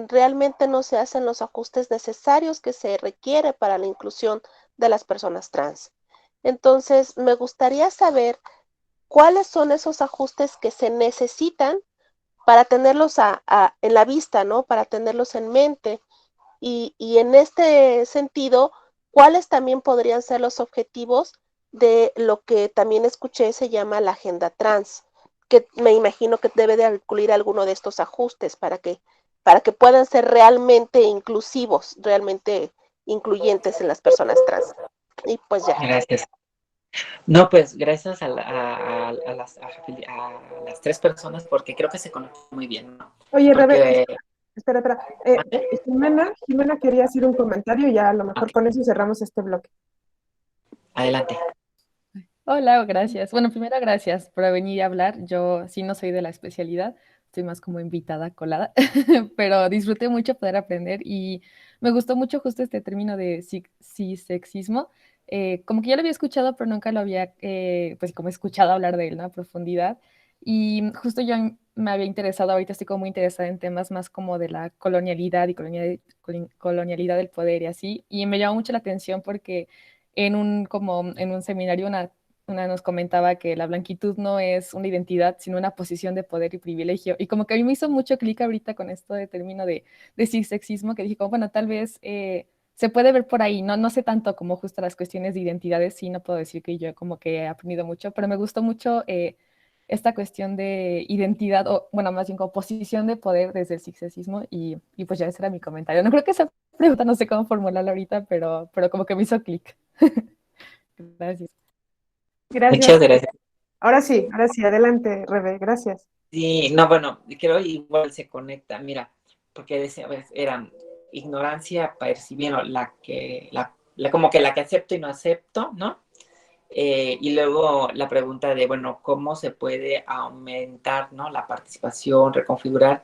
Speaker 6: realmente no se hacen los ajustes necesarios que se requiere para la inclusión de las personas trans. Entonces, me gustaría saber cuáles son esos ajustes que se necesitan para tenerlos en la vista, ¿no? Para tenerlos en mente. Y en este sentido, ¿cuáles también podrían ser los objetivos de lo que también escuché se llama la agenda trans? Que me imagino que debe de incluir alguno de estos ajustes para que puedan ser realmente inclusivos, realmente incluyentes en las personas trans. Y pues ya.
Speaker 2: Gracias. No, pues gracias a las tres personas porque creo que se conocen muy bien, ¿no?
Speaker 1: Oye, Rebe,
Speaker 2: Porque,
Speaker 1: espera.
Speaker 2: ¿mande?
Speaker 1: Jimena quería hacer un comentario y ya a lo mejor
Speaker 2: Ok,
Speaker 1: con eso cerramos este bloque.
Speaker 2: adelante.
Speaker 7: Hola, gracias. Bueno, primero gracias por venir a hablar. Yo sí no soy de la especialidad, estoy más como invitada colada, pero disfruté mucho poder aprender y me gustó mucho justo este término de cisexismo. Como que ya lo había escuchado, pero nunca lo había, pues como escuchado hablar de él, ¿no? A profundidad. Y justo yo me había interesado, ahorita estoy como muy interesada en temas más como de la colonialidad y colonialidad del poder y así. Y me llamó mucho la atención porque como en un seminario, una nos comentaba que la blanquitud no es una identidad, sino una posición de poder y privilegio. Y como que a mí me hizo mucho clic ahorita con esto de término de cisexismo, que dije, como, bueno, tal vez se puede ver por ahí, no sé tanto como justo las cuestiones de identidades, sí, no puedo decir que yo como que he aprendido mucho, pero me gustó mucho esta cuestión de identidad, o bueno, más bien como posición de poder desde el cisexismo, y pues ya ese era mi comentario. No creo que esa pregunta, no sé cómo formularla ahorita, pero como que me hizo clic. Gracias.
Speaker 1: Gracias.
Speaker 2: Muchas gracias.
Speaker 1: Ahora sí, adelante, Rebe, gracias.
Speaker 2: Sí, no, bueno, creo igual se conecta, mira, porque decía, pues, eran ignorancia percibiendo como que la que acepto y no acepto, ¿no? Y luego la pregunta de, bueno, ¿cómo se puede aumentar, ¿no? La participación, reconfigurar?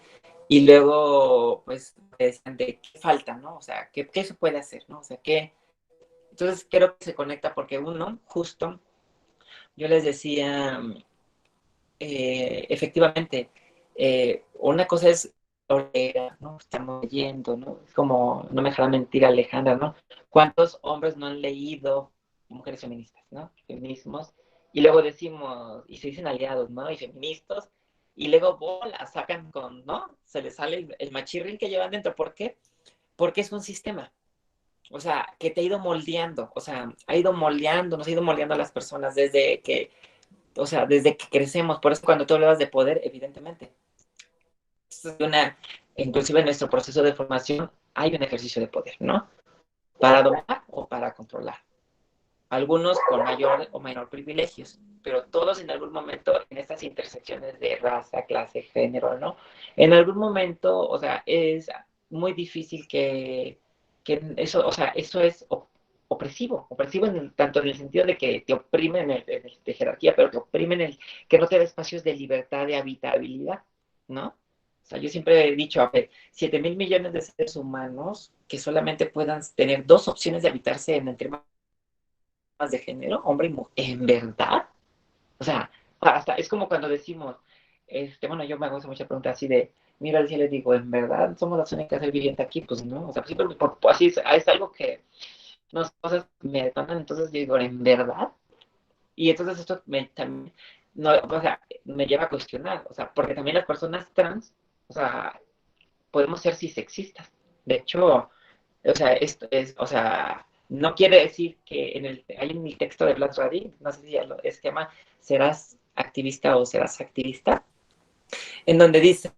Speaker 2: Y luego, pues, decían de qué falta, ¿no? O sea, ¿qué se puede hacer, ¿no? O sea, ¿qué? Entonces creo que se conecta porque uno, justo, yo les decía, efectivamente, una cosa es, ¿no? Estamos leyendo, ¿no? Es como, no me dejará mentir Alejandra, ¿no? ¿Cuántos hombres no han leído mujeres feministas, ¿no? Feminismos, y luego decimos, y se dicen aliados, ¿no? Y feministas, y luego bola, sacan con, ¿no? Se les sale el machirrín que llevan dentro. ¿Por qué? Porque es un sistema. O sea, que te ha ido moldeando, o sea, nos ha ido moldeando a las personas desde que, o sea, desde que crecemos. Por eso cuando tú hablabas de poder, evidentemente, inclusive en nuestro proceso de formación hay un ejercicio de poder, ¿no? Para dominar o para controlar. Algunos con mayor o menor privilegios, pero todos en algún momento en estas intersecciones de raza, clase, género, ¿no? En algún momento, o sea, es muy difícil que eso, o sea, eso es opresivo tanto en el sentido de que te oprimen de jerarquía, pero te oprimen que no te da espacios de libertad, de habitabilidad, ¿no? O sea, yo siempre he dicho, a ver, 7.000 millones de seres humanos que solamente puedan tener dos opciones de habitarse en temas de género, hombre y mujer, ¿en verdad? O sea, hasta es como cuando decimos, bueno, yo me hago muchas preguntas así de, mira al cielo y digo, ¿en verdad somos las únicas ser vivientes aquí? Pues no, o sea, siempre así es algo que unas cosas me detonan, entonces yo digo, ¿en verdad? Y entonces esto también, no, o sea, me lleva a cuestionar, o sea, porque también las personas trans, o sea, podemos ser cisexistas. De hecho, o sea, esto es, o sea, no quiere decir que hay en el texto de Blas Radin, no sé si ya lo esquema, serás activista o serás activista, en donde dice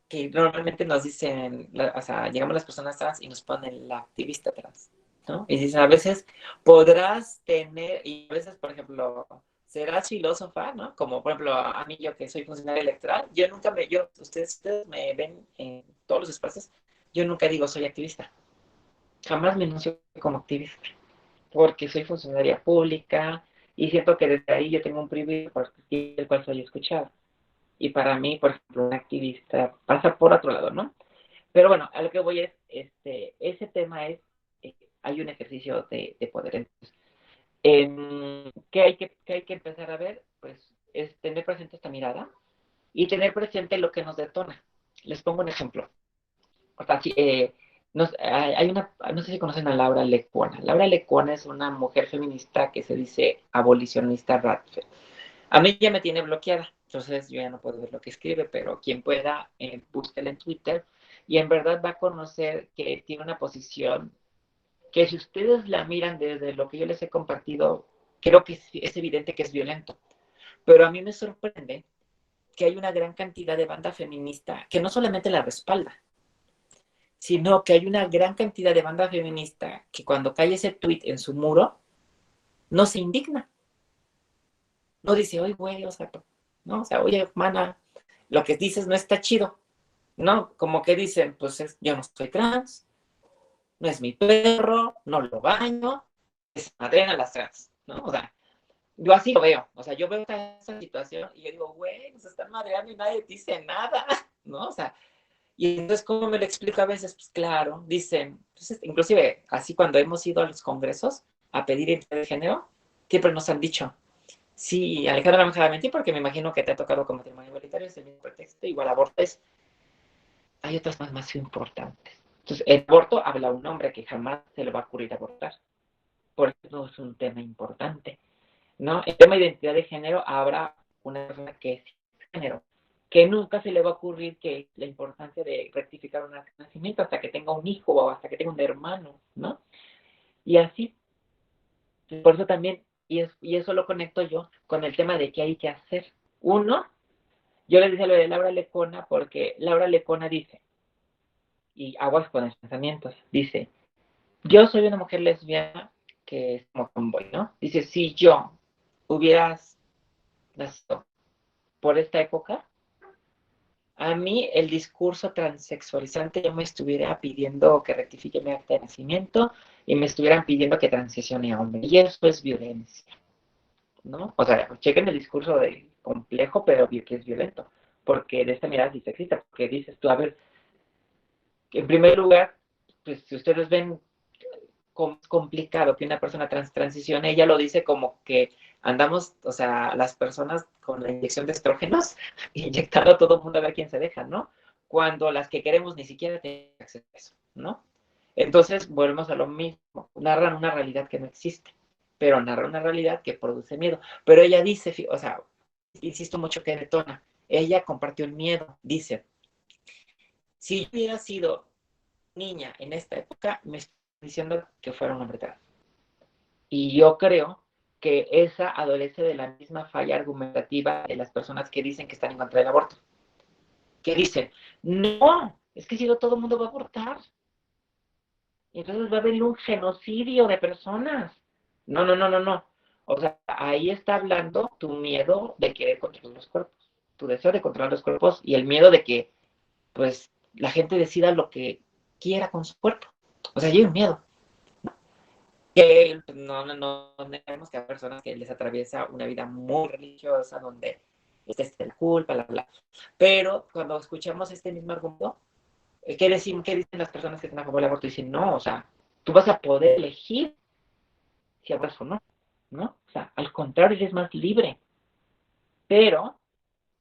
Speaker 2: que normalmente nos dicen, o sea, llegamos las personas trans y nos ponen la activista trans, ¿no? Y dicen, a veces podrás tener, y a veces, por ejemplo, serás filósofa, ¿no? Como por ejemplo a mí, yo que soy funcionaria electoral, ustedes me ven en todos los espacios, yo nunca digo soy activista, jamás me anuncio como activista, porque soy funcionaria pública y siento que desde ahí yo tengo un privilegio por el cual soy escuchado. Y para mí, por ejemplo, un activista pasa por otro lado, ¿no? Pero bueno, a lo que voy es, ese tema es, hay un ejercicio de poder. Entonces, ¿qué hay que empezar a ver? Pues es tener presente esta mirada y tener presente lo que nos detona. Les pongo un ejemplo. O sea, hay una, no sé si conocen a Laura Lecuona. Laura Lecuona es una mujer feminista que se dice abolicionista radical. A mí ya me tiene bloqueada, entonces yo ya no puedo ver lo que escribe, pero quien pueda, búsquela en Twitter y en verdad va a conocer que tiene una posición que si ustedes la miran desde lo que yo les he compartido, creo que es evidente que es violento. Pero a mí me sorprende que hay una gran cantidad de banda feminista que no solamente la respalda, sino que hay una gran cantidad de banda feminista que cuando cae ese tweet en su muro, no se indigna. No dice, oye, güey, o sea, no, o sea, oye, mana, lo que dices no está chido, ¿no? Como que dicen, pues yo no soy trans, no es mi perro, no lo baño, es madrena a las trans, ¿no? O sea, yo así lo veo, o sea, yo veo esa situación y yo digo, güey, nos están madreando y nadie dice nada, ¿no? O sea, y entonces, ¿cómo me lo explico a veces? Pues claro, dicen, pues, inclusive así cuando hemos ido a los congresos a pedir identidad de género, siempre nos han dicho, sí, Alejandra, no me deja mentir porque me imagino que te ha tocado con matrimonio igualitario, es el mismo pretexto, igual aborto es, hay otras más importantes. Entonces, el aborto habla un hombre que jamás se le va a ocurrir abortar, por eso es un tema importante, ¿no? El tema de identidad de género, habrá una persona que es género, que nunca se le va a ocurrir que la importancia de rectificar un nacimiento hasta que tenga un hijo o hasta que tenga un hermano, ¿no? Y así, por eso también, y eso lo conecto yo con el tema de qué hay que hacer. Uno, yo les decía lo de Laura Lecona porque Laura Lecona dice, y aguas con los pensamientos, dice, yo soy una mujer lesbiana que es como tomboy, ¿no? Dice, si yo hubieras nacido por esta época, a mí el discurso transexualizante ya me estuviera pidiendo que rectifique mi acta de nacimiento y me estuvieran pidiendo que transicione a hombre. Y eso es violencia, ¿no? O sea, chequen el discurso de complejo, pero que es violento. Porque de esta mirada sí sexista, porque dices tú, a ver, en primer lugar, pues si ustedes ven complicado que una persona transicione, ella lo dice como que andamos, o sea, las personas con la inyección de estrógenos, inyectando a todo el mundo a ver quién se deja, ¿no? Cuando las que queremos ni siquiera tienen acceso a eso, ¿no? Entonces, volvemos a lo mismo, narran una realidad que no existe, pero narra una realidad que produce miedo. Pero ella dice, o sea, insisto mucho que detona, ella compartió el miedo, dice, si yo hubiera sido niña en esta época, me estoy diciendo que fuera un hombre trans. Y yo creo que esa adolece de la misma falla argumentativa de las personas que dicen que están en contra del aborto. Que dicen, no, es que si no todo el mundo va a abortar. Y entonces va a haber un genocidio de personas. No. O sea, ahí está hablando tu miedo de querer controlar los cuerpos, tu deseo de controlar los cuerpos y el miedo de que, pues, la gente decida lo que quiera con su cuerpo. O sea, hay un miedo. Que no tenemos que hay personas que les atraviesa una vida muy religiosa, donde es la culpa, bla. Pero cuando escuchamos este mismo argumento, ¿qué dicen las personas que están a favor del aborto? Dicen, no, o sea, tú vas a poder elegir si abortas o no, ¿no? O sea, al contrario, eres más libre. Pero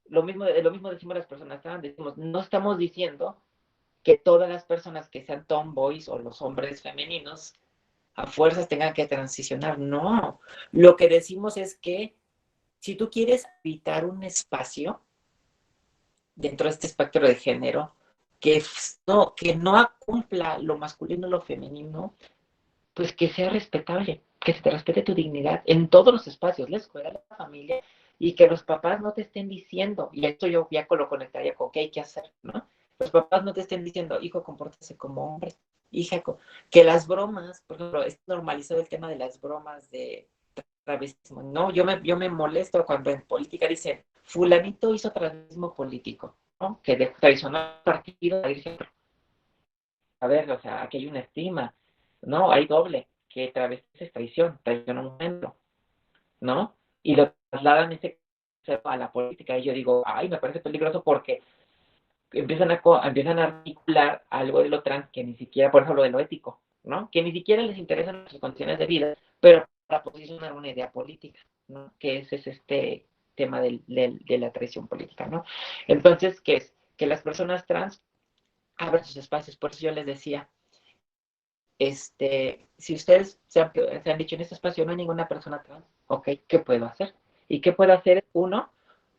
Speaker 2: lo mismo decimos las personas trans, decimos, no estamos diciendo que todas las personas que sean tomboys o los hombres femeninos a fuerzas tengan que transicionar. No, lo que decimos es que si tú quieres habitar un espacio dentro de este espectro de género que no cumpla lo masculino o lo femenino, pues que sea respetable, que se te respete tu dignidad en todos los espacios, la escuela, la familia, y que los papás no te estén diciendo, y esto yo ya lo conectaría con qué hay que hacer, ¿no? Los papás no te estén diciendo, hijo, compórtese como hombre, hija, que las bromas, por ejemplo, es normalizado el tema de las bromas de travestismo. No, yo me molesto cuando en política dicen, fulanito hizo travestismo político, ¿no? Que traicionó al partido. A ver, o sea, aquí hay una estima, ¿no? Hay doble, que travestis es traición, traición a un género, ¿no? Y lo trasladan ese a la política, y yo digo, ay, me parece peligroso porque empiezan a articular algo de lo trans que ni siquiera, por eso lo de lo ético, ¿no? Que ni siquiera les interesan sus condiciones de vida, pero para posicionar una idea política, ¿no? Que ese es este tema de la traición política, ¿no? Entonces, ¿qué es? Que las personas trans abran sus espacios, por eso yo les decía, si ustedes se han dicho en este espacio no hay ninguna persona trans, ok, ¿qué puedo hacer? ¿Y qué puedo hacer? Uno,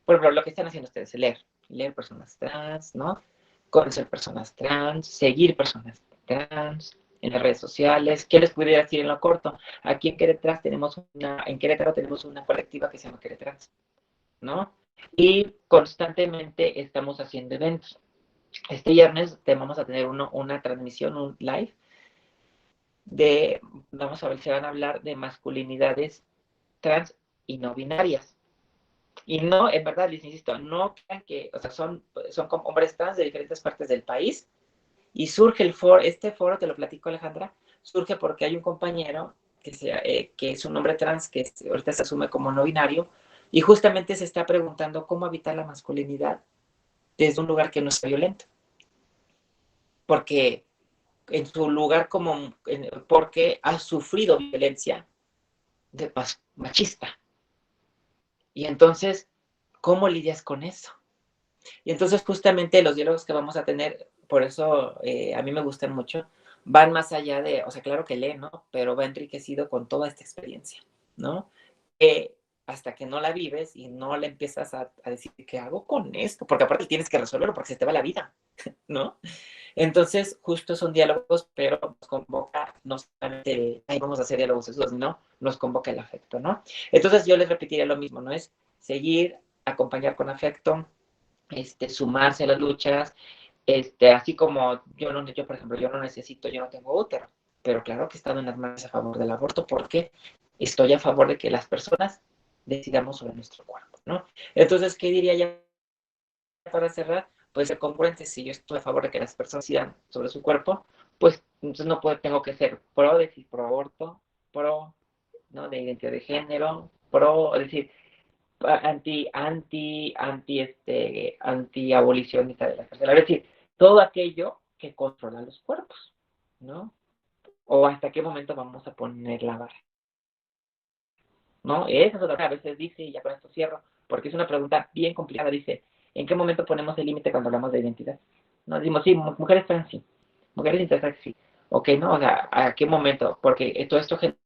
Speaker 2: por ejemplo, lo que están haciendo ustedes, leer personas trans, ¿no? Conocer personas trans, seguir personas trans en las redes sociales. ¿Qué les pudiera decir en lo corto? Aquí en Querétaro tenemos una colectiva que se llama Querétrans, ¿no? Y constantemente estamos haciendo eventos. Este viernes vamos a tener una transmisión, un live, vamos a ver, se van a hablar de masculinidades trans y no binarias. Y no, en verdad, les insisto, no crean que, o sea, son como hombres trans de diferentes partes del país. Y surge este foro, te lo platico Alejandra, surge porque hay un compañero que es un hombre trans que ahorita se asume como no binario y justamente se está preguntando cómo habitar la masculinidad desde un lugar que no sea violento. Porque en su lugar porque ha sufrido violencia de machista. Y entonces, ¿cómo lidias con eso? Y entonces justamente los diálogos que vamos a tener, por eso a mí me gustan mucho, van más allá o sea, claro que lee, ¿no? Pero va enriquecido con toda esta experiencia, ¿no? Hasta que no la vives y no le empiezas a decir, ¿qué hago con esto? Porque aparte tienes que resolverlo porque se te va la vida, ¿no? Entonces, justo son diálogos, pero nos convoca, no solamente, ahí vamos a hacer diálogos esos, no, nos convoca el afecto, ¿no? Entonces yo les repetiría lo mismo, ¿no? Es seguir, acompañar con afecto, sumarse a las luchas, así como yo, por ejemplo, yo no tengo útero, pero claro que he estado en las marchas a favor del aborto porque estoy a favor de que las personas decidamos sobre nuestro cuerpo, ¿no? Entonces, ¿qué diría ya para cerrar? Pues ser congruente, si yo estoy a favor de que las personas decidan sobre su cuerpo, pues entonces tengo que ser pro aborto, pro, ¿no? De identidad de género, es decir, anti-abolicionista de la cárcel. Es decir, todo aquello que controla los cuerpos, ¿no? O hasta qué momento vamos a poner la vara, ¿no? Esa es otra. A veces dice, y ya con esto cierro, porque es una pregunta bien complicada, dice, ¿en qué momento ponemos el límite cuando hablamos de identidad? No decimos, sí, mujeres trans, sí, mujeres intersexuales, sí. Ok, ¿no? O sea, ¿a qué momento? Porque todo esto genera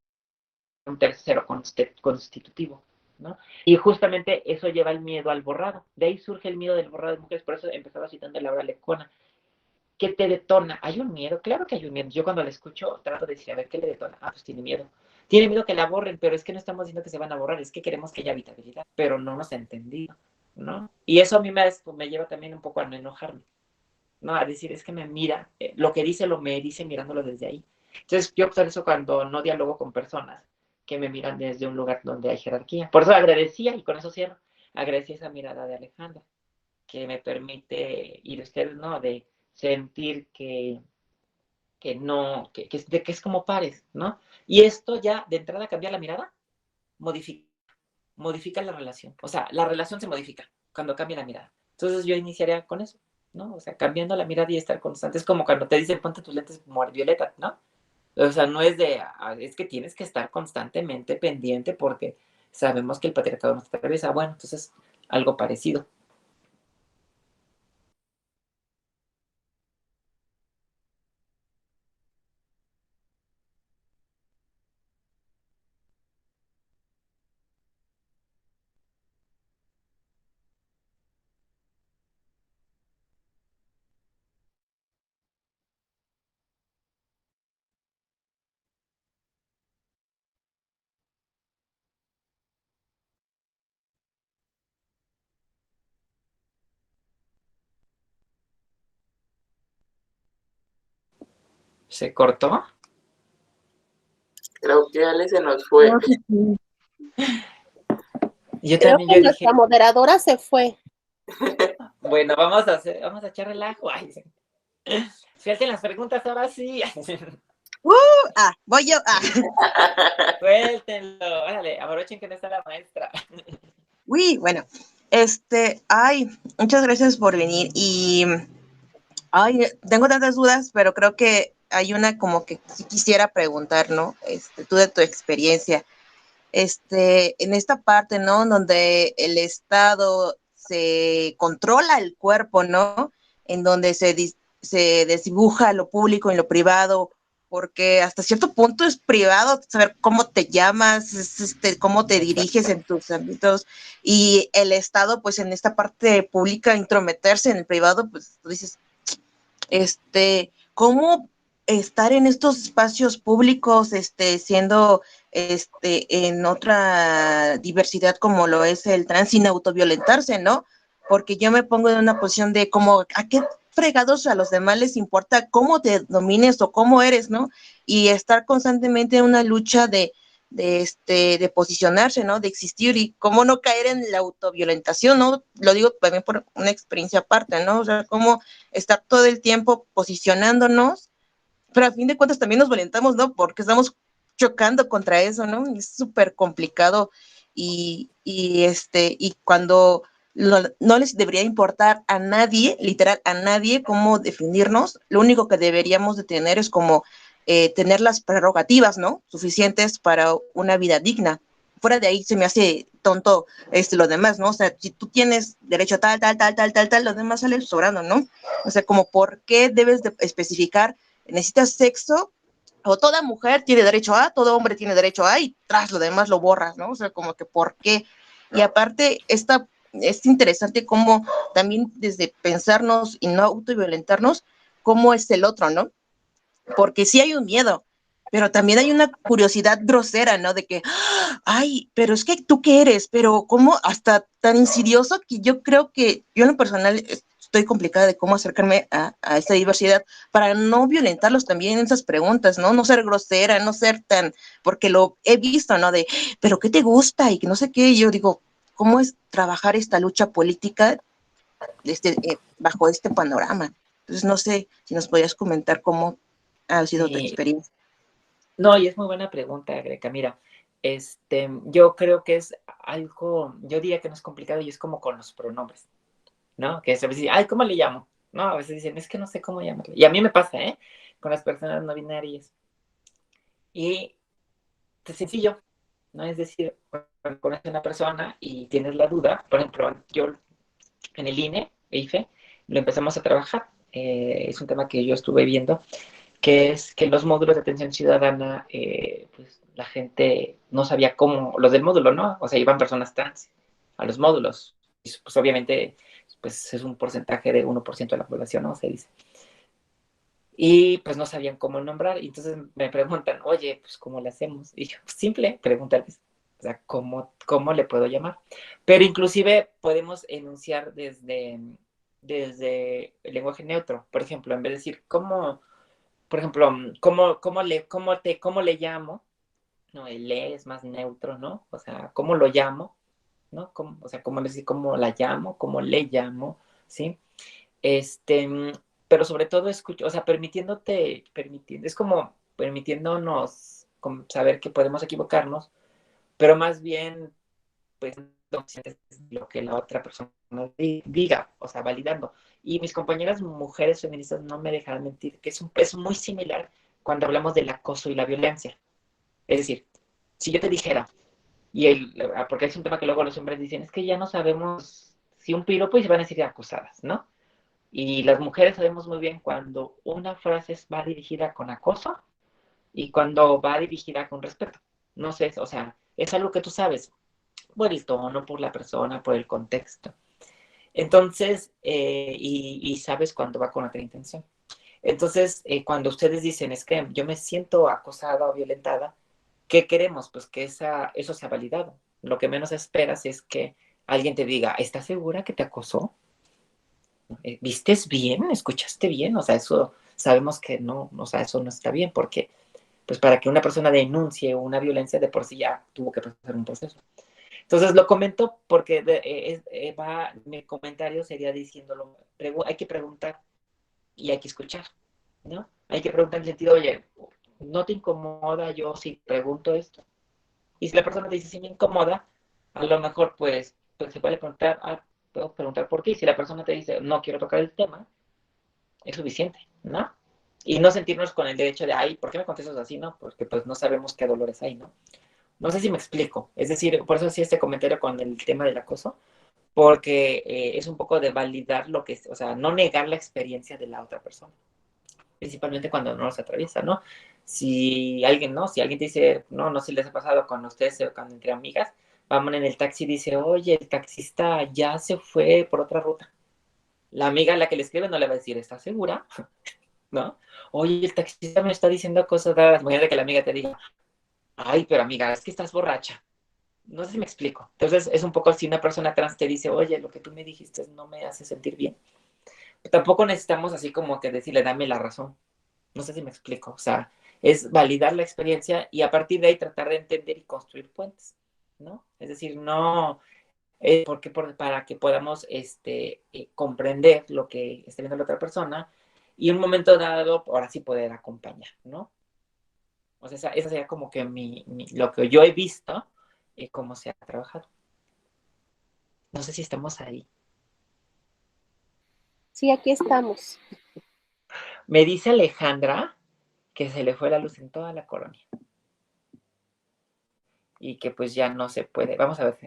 Speaker 2: un tercero constitutivo, ¿no? Y justamente eso lleva el miedo al borrado. De ahí surge el miedo del borrado de mujeres. Por eso empezaba citando a Laura Lecona. ¿Qué te detona? ¿Hay un miedo? Claro que hay un miedo. Yo cuando la escucho trato de decir, a ver, ¿qué le detona? Ah, pues tiene miedo. Tiene miedo que la borren, pero es que no estamos diciendo que se van a borrar, es que queremos que haya habitabilidad, pero no nos ha entendido, ¿no? Y eso a mí me lleva también un poco a no enojarme, ¿no? A decir, es que me mira, lo que dice lo me dice mirándolo desde ahí. Entonces, yo por eso cuando no dialogo con personas que me miran desde un lugar donde hay jerarquía. Por eso agradecía, y con eso cierro, agradecí esa mirada de Alejandra, que me permite, y de ustedes, ¿no? De sentir que no, que es como pares, ¿no? Y esto ya, de entrada, cambiar la mirada, modifica la relación. O sea, la relación se modifica cuando cambia la mirada. Entonces yo iniciaría con eso, ¿no? O sea, cambiando la mirada y estar constante. Es como cuando te dicen ponte tus lentes violeta, ¿no? O sea, no es es que tienes que estar constantemente pendiente porque sabemos que el patriarcado nos atraviesa. Bueno, entonces algo parecido. ¿Se cortó?
Speaker 4: Creo que Ale se nos fue.
Speaker 1: Creo que sí.
Speaker 2: Yo
Speaker 6: Creo
Speaker 2: también,
Speaker 6: que
Speaker 2: yo
Speaker 6: nuestra
Speaker 2: dije,
Speaker 6: moderadora se fue.
Speaker 2: bueno, vamos a echar relajo. Ay, sí. Suelten las preguntas ahora sí.
Speaker 8: Voy yo.
Speaker 2: Suéltenlo. Órale, abrochen que no está la maestra.
Speaker 8: Uy, bueno, muchas gracias por venir y, tengo tantas dudas, pero creo que hay una como que sí quisiera preguntar, ¿no? Tú de tu experiencia, en esta parte, ¿no? Donde el Estado se controla el cuerpo, ¿no? En donde se desdibuja lo público y lo privado, porque hasta cierto punto es privado saber cómo te llamas, cómo te diriges en tus ámbitos, y el Estado, pues en esta parte pública, intrometerse en el privado, pues tú dices, cómo estar en estos espacios públicos, siendo, en otra diversidad como lo es el trans, sin autoviolentarse, ¿no? Porque yo me pongo en una posición de como, ¿a qué fregados a los demás les importa cómo te domines o cómo eres, ¿no? Y estar constantemente en una lucha de posicionarse, ¿no? De existir, y cómo no caer en la autoviolentación, ¿no? Lo digo también por una experiencia aparte, ¿no? O sea, cómo estar todo el tiempo posicionándonos, pero a fin de cuentas también nos violentamos, ¿no? Porque estamos chocando contra eso, ¿no? Es súper complicado, y cuando no les debería importar a nadie, literal a nadie, cómo definirnos, lo único que deberíamos de tener es como tener las prerrogativas, ¿no? Suficientes para una vida digna. Fuera de ahí se me hace tonto lo demás, ¿no? O sea, si tú tienes derecho a tal, lo demás sale sobrando, ¿no? O sea, como por qué debes de especificar, necesitas sexo, o toda mujer tiene derecho a, todo hombre tiene derecho a, y tras lo demás lo borras, ¿no? O sea, como que por qué. Y aparte, es interesante cómo también desde pensarnos y no autoviolentarnos, cómo es el otro, ¿no? Porque sí hay un miedo, pero también hay una curiosidad grosera, ¿no? De que, ay, pero es que tú qué eres, pero cómo, hasta tan insidioso, que yo creo que yo en lo personal estoy complicada de cómo acercarme a esta diversidad para no violentarlos también en esas preguntas, ¿no? No ser grosera, no ser tan, porque lo he visto, ¿no? De, pero ¿qué te gusta? Y que no sé qué, yo digo, ¿cómo es trabajar esta lucha política bajo este panorama? Entonces, no sé si nos podías comentar cómo ha sido tu
Speaker 2: Sí.
Speaker 8: experiencia.
Speaker 2: No, y es muy buena pregunta, Greca. Mira, yo creo que es algo, yo diría que no es complicado y es como con los pronombres, ¿no? Que a veces dicen, ay, ¿cómo le llamo? No, a veces dicen, es que no sé cómo llamarle. Y a mí me pasa, ¿eh? Con las personas no binarias. Y es sencillo, ¿no? Es decir, cuando conoces a una persona y tienes la duda, por ejemplo, yo en el INE, EIFE, lo empezamos a trabajar. Es un tema que yo estuve viendo, que es que los módulos de atención ciudadana, pues la gente no sabía cómo, los del módulo, ¿no? O sea, iban personas trans a los módulos. Y pues obviamente, pues es un porcentaje de 1% de la población, ¿no? Se dice. Y pues no sabían cómo nombrar. Y entonces me preguntan, oye, pues ¿cómo le hacemos? Y yo, pues, simple, pregúntales. O sea, ¿cómo le puedo llamar? Pero inclusive podemos enunciar desde el lenguaje neutro. Por ejemplo, en vez de decir, por ejemplo, ¿cómo le llamo? No, el le es más neutro, ¿no? O sea, ¿cómo lo llamo? ¿No? O sea, ¿cómo decir cómo la llamo? ¿Cómo le llamo? ¿Sí? Pero sobre todo o sea, es como permitiéndonos saber que podemos equivocarnos, pero más bien, pues, lo que la otra persona diga, o sea, validando. Y mis compañeras mujeres feministas no me dejarán mentir, que es muy similar cuando hablamos del acoso y la violencia. Es decir, si yo te dijera, porque es un tema que luego los hombres dicen, es que ya no sabemos si un piropo y se van a decir acusadas, ¿no? Y las mujeres sabemos muy bien cuando una frase va dirigida con acoso y cuando va dirigida con respeto. No sé, o sea, es algo que tú sabes por el tono, por la persona, por el contexto. Entonces, y sabes cuando va con otra intención. Entonces, cuando ustedes dicen, es que yo me siento acosada o violentada, ¿qué queremos? Pues que eso sea validado. Lo que menos esperas es que alguien te diga, ¿estás segura que te acosó? ¿Vistes bien? ¿Escuchaste bien? O sea, eso sabemos que no, o sea, eso no está bien, porque pues para que una persona denuncie una violencia, de por sí ya tuvo que pasar un proceso. Entonces lo comento porque mi comentario sería diciéndolo, hay que preguntar y hay que escuchar, ¿no? Hay que preguntar en el sentido, oye, ¿no te incomoda yo si pregunto esto? Y si la persona te dice, sí me incomoda, a lo mejor pues se puede preguntar, puedo preguntar por qué. Y si la persona te dice, no quiero tocar el tema, es suficiente, ¿no? Y no sentirnos con el derecho de, ay, ¿por qué me contestas así? No, porque pues no sabemos qué dolores hay, ¿no? No sé si me explico. Es decir, por eso hacía este comentario con el tema del acoso, porque es un poco de validar lo que es, o sea, no negar la experiencia de la otra persona, principalmente cuando no nos atraviesa, ¿no? Si alguien, ¿no? Si alguien te dice, no sé si les ha pasado con ustedes o cuando entre amigas, vamos en el taxi y dice, oye, el taxista ya se fue por otra ruta. La amiga a la que le escribe no le va a decir, ¿estás segura? ¿No? Oye, el taxista me está diciendo cosas raras. Imagínate que la amiga te diga, ay, pero amiga, es que estás borracha. No sé si me explico. Entonces, es un poco si una persona trans te dice, oye, lo que tú me dijiste no me hace sentir bien. Tampoco necesitamos así como que decirle, dame la razón. No sé si me explico. O sea, es validar la experiencia y a partir de ahí tratar de entender y construir puentes, ¿no? Es decir, no, para que podamos comprender lo que está viendo la otra persona y en un momento dado, ahora sí poder acompañar, ¿no? O sea, esa sería como que lo que yo he visto y cómo se ha trabajado. No sé si estamos ahí.
Speaker 6: Sí, aquí estamos.
Speaker 2: Me dice Alejandra que se le fue la luz en toda la colonia y que pues ya no se puede. Vamos a ver.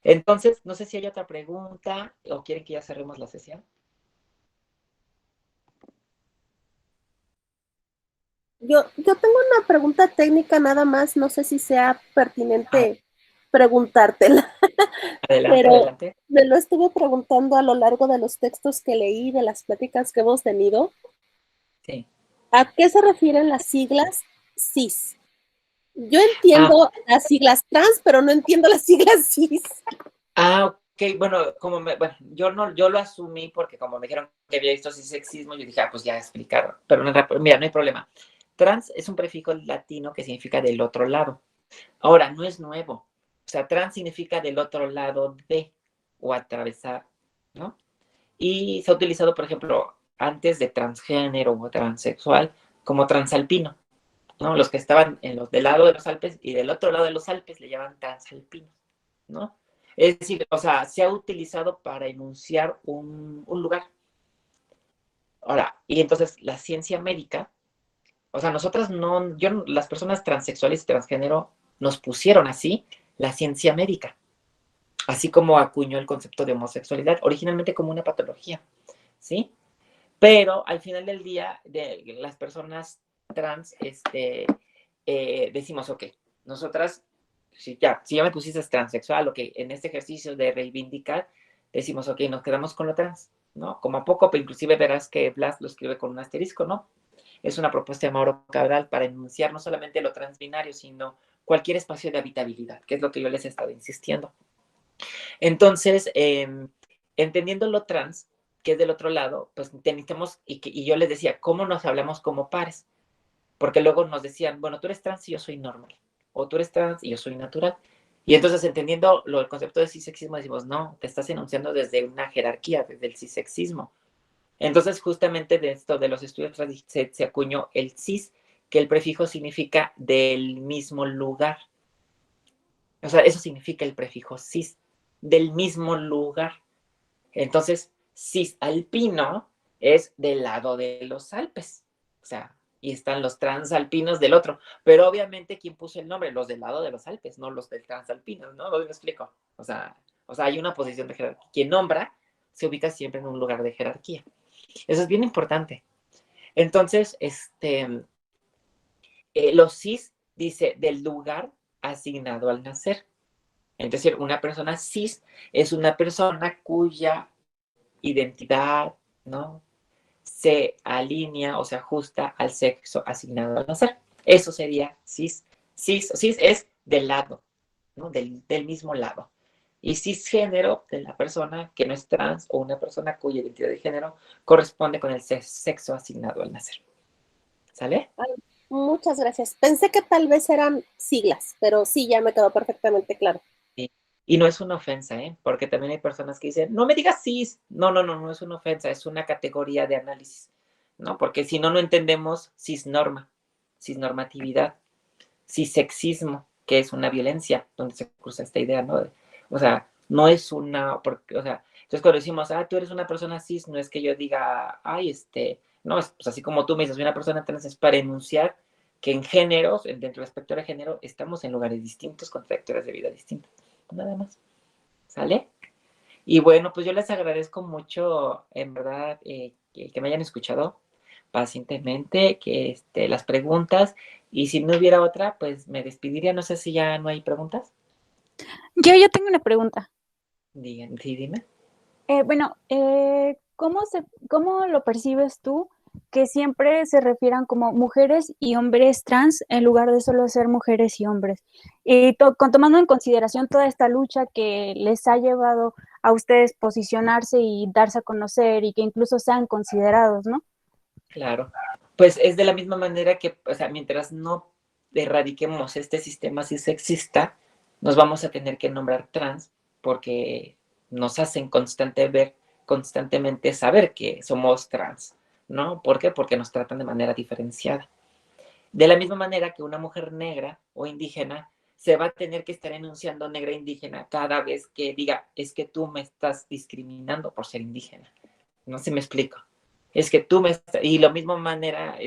Speaker 2: Entonces, no sé si hay otra pregunta o quieren que ya cerremos la sesión.
Speaker 6: Yo tengo una pregunta técnica nada más, no sé si sea pertinente preguntártela,
Speaker 2: Adelante,
Speaker 6: pero
Speaker 2: adelante.
Speaker 6: me lo estuve preguntando a lo largo de los textos que leí, de las pláticas que hemos tenido.
Speaker 2: Sí.
Speaker 6: ¿A qué se refieren las siglas CIS? Yo entiendo las siglas trans, pero no entiendo las siglas CIS.
Speaker 2: Ok, bueno, yo lo asumí porque como me dijeron que había visto cisexismo, yo dije, pues ya explicaron. Pero mira, no hay problema. Trans es un prefijo latino que significa del otro lado. Ahora, no es nuevo. O sea, trans significa del otro lado de o atravesar, ¿no? Y se ha utilizado, por ejemplo, antes de transgénero o transexual, como transalpino, ¿no? Los que estaban del lado de los Alpes y del otro lado de los Alpes le llaman transalpinos, ¿no? Es decir, o sea, se ha utilizado para enunciar un lugar. Ahora, y entonces la ciencia médica, o sea, nosotras las personas transexuales y transgénero nos pusieron así la ciencia médica, así como acuñó el concepto de homosexualidad, originalmente como una patología, ¿sí? Pero al final del día, de las personas trans, decimos, ok, nosotras, si ya me pusiste transexual, ok, en este ejercicio de reivindicar, decimos, ok, nos quedamos con lo trans, ¿no? Como a poco, pero inclusive verás que Blas lo escribe con un asterisco, ¿no? Es una propuesta de Mauro Cabral para enunciar no solamente lo transbinario, sino cualquier espacio de habitabilidad, que es lo que yo les he estado insistiendo. Entonces, entendiendo lo trans, que es del otro lado, pues necesitamos, y yo les decía, ¿cómo nos hablamos como pares? Porque luego nos decían, bueno, tú eres trans y yo soy normal, o tú eres trans y yo soy natural. Y entonces, entendiendo el concepto de cisexismo, decimos, no, te estás enunciando desde una jerarquía, desde el cisexismo. Entonces, justamente de esto de los estudios trans se acuñó el cis, que el prefijo significa del mismo lugar. O sea, eso significa el prefijo cis, del mismo lugar. Entonces, cisalpino es del lado de los Alpes. O sea, y están los transalpinos del otro. Pero obviamente, ¿quién puso el nombre? Los del lado de los Alpes, no los del transalpino, ¿no? No me explico. O sea, hay una posición de jerarquía. Quien nombra se ubica siempre en un lugar de jerarquía. Eso es bien importante. Entonces, los cis dice del lugar asignado al nacer. Es decir, una persona cis es una persona cuya identidad, ¿no? Se alinea o se ajusta al sexo asignado al nacer. Eso sería cis. Cis es del lado, ¿no? Del mismo lado. Y cisgénero de la persona que no es trans o una persona cuya identidad de género corresponde con el sexo asignado al nacer. ¿Sale?
Speaker 6: Ay, muchas gracias. Pensé que tal vez eran siglas, pero sí, ya me quedó perfectamente claro.
Speaker 2: Y no es una ofensa, ¿eh? Porque también hay personas que dicen, no me digas cis. No, no, no, no es una ofensa, es una categoría de análisis, ¿no? Porque si no, no entendemos cisnorma, cisnormatividad, cissexismo, que es una violencia, donde se cruza esta idea, ¿no? O sea, no es una, porque, o sea, entonces cuando decimos, tú eres una persona cis, no es que yo diga, no, es pues así como tú me dices, soy una persona trans, es para enunciar que en géneros, dentro del espectro de género, estamos en lugares distintos, con trayectorias de vida distintas, nada más, ¿sale? Y bueno, pues yo les agradezco mucho, en verdad, que me hayan escuchado pacientemente, que las preguntas, y si no hubiera otra, pues me despediría. No sé si ya no hay preguntas.
Speaker 9: Yo tengo una pregunta.
Speaker 2: Digan, sí, dime.
Speaker 9: Bueno, ¿cómo lo percibes tú que siempre se refieran como mujeres y hombres trans en lugar de solo ser mujeres y hombres? Y tomando en consideración toda esta lucha que les ha llevado a ustedes posicionarse y darse a conocer y que incluso sean considerados, ¿no?
Speaker 2: Claro. Pues es de la misma manera que, o sea, mientras no erradiquemos este sistema sexista, nos vamos a tener que nombrar trans porque nos hacen constantemente saber que somos trans, ¿no? ¿Por qué? Porque nos tratan de manera diferenciada. De la misma manera que una mujer negra o indígena se va a tener que estar enunciando negra e indígena cada vez que diga, es que tú me estás discriminando por ser indígena. No sé si me explico. Es que tú me estás... Y la misma manera,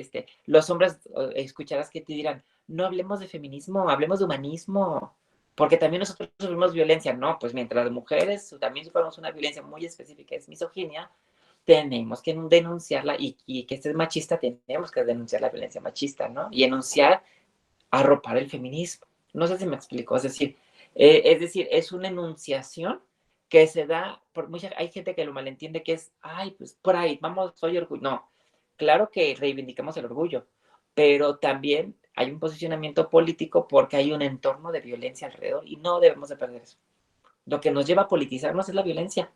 Speaker 2: los hombres escucharás que te dirán, no hablemos de feminismo, hablemos de humanismo, porque también nosotros sufrimos violencia. No, pues mientras las mujeres también sufrimos una violencia muy específica, es misoginia, tenemos que denunciarla y que este es machista, tenemos que denunciar la violencia machista, ¿no? Y enunciar, arropar el feminismo. No sé si me explico, es decir, es una enunciación que se da, hay gente que lo malentiende que es, pues por ahí, vamos, soy orgullo. No, claro que reivindicamos el orgullo, pero también hay un posicionamiento político porque hay un entorno de violencia alrededor y no debemos de perder eso. Lo que nos lleva a politizarnos es la violencia,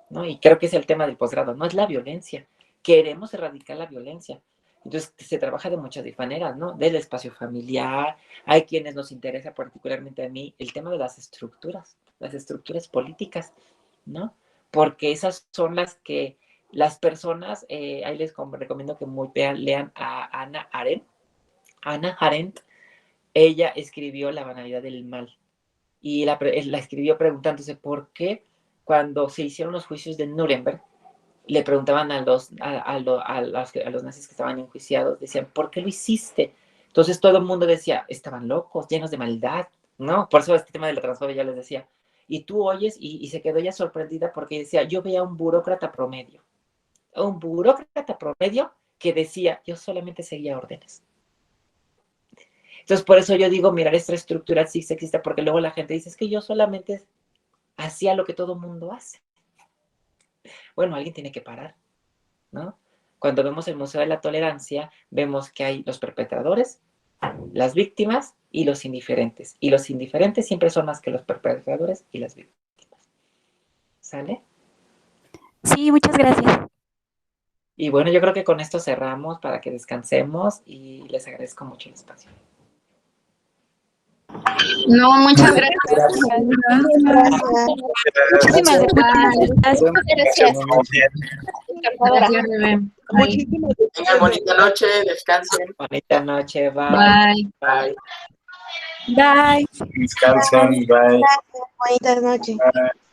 Speaker 2: ¿no? Y creo que es el tema del posgrado, no es la violencia. Queremos erradicar la violencia. Entonces se trabaja de muchas maneras, ¿no? Del espacio familiar, hay quienes nos interesa particularmente a mí el tema de las estructuras políticas, ¿no? Porque esas son las que las personas, ahí les recomiendo que lean a Hannah Arendt. Hannah Arendt, ella escribió La banalidad del mal y la escribió preguntándose por qué cuando se hicieron los juicios de Nuremberg, le preguntaban a los nazis que estaban enjuiciados, decían, ¿por qué lo hiciste? Entonces todo el mundo decía, estaban locos, llenos de maldad, ¿no? Por eso este tema de la transfobia ya les decía. Y tú oyes, y se quedó ella sorprendida porque decía, yo veía un burócrata promedio que decía, yo solamente seguía órdenes. Entonces por eso yo digo, mirar esta estructura sí existe, porque luego la gente dice, es que yo solamente hacía lo que todo el mundo hace. Bueno, alguien tiene que parar, ¿no? Cuando vemos el Museo de la Tolerancia, vemos que hay los perpetradores, las víctimas y los indiferentes. Y los indiferentes siempre son más que los perpetradores y las víctimas. ¿Sale?
Speaker 9: Sí, muchas gracias.
Speaker 2: Y bueno, yo creo que con esto cerramos para que descansemos y les agradezco mucho el espacio.
Speaker 10: No, muchas gracias.
Speaker 9: Muchísimas gracias.
Speaker 4: Muchísimas gracias. Bonita noche, descansen.
Speaker 2: Bonita noche,
Speaker 10: Bye.
Speaker 4: Bye.
Speaker 9: Bye.
Speaker 3: Descansen, bye.
Speaker 8: Buenas noches.
Speaker 3: Bye.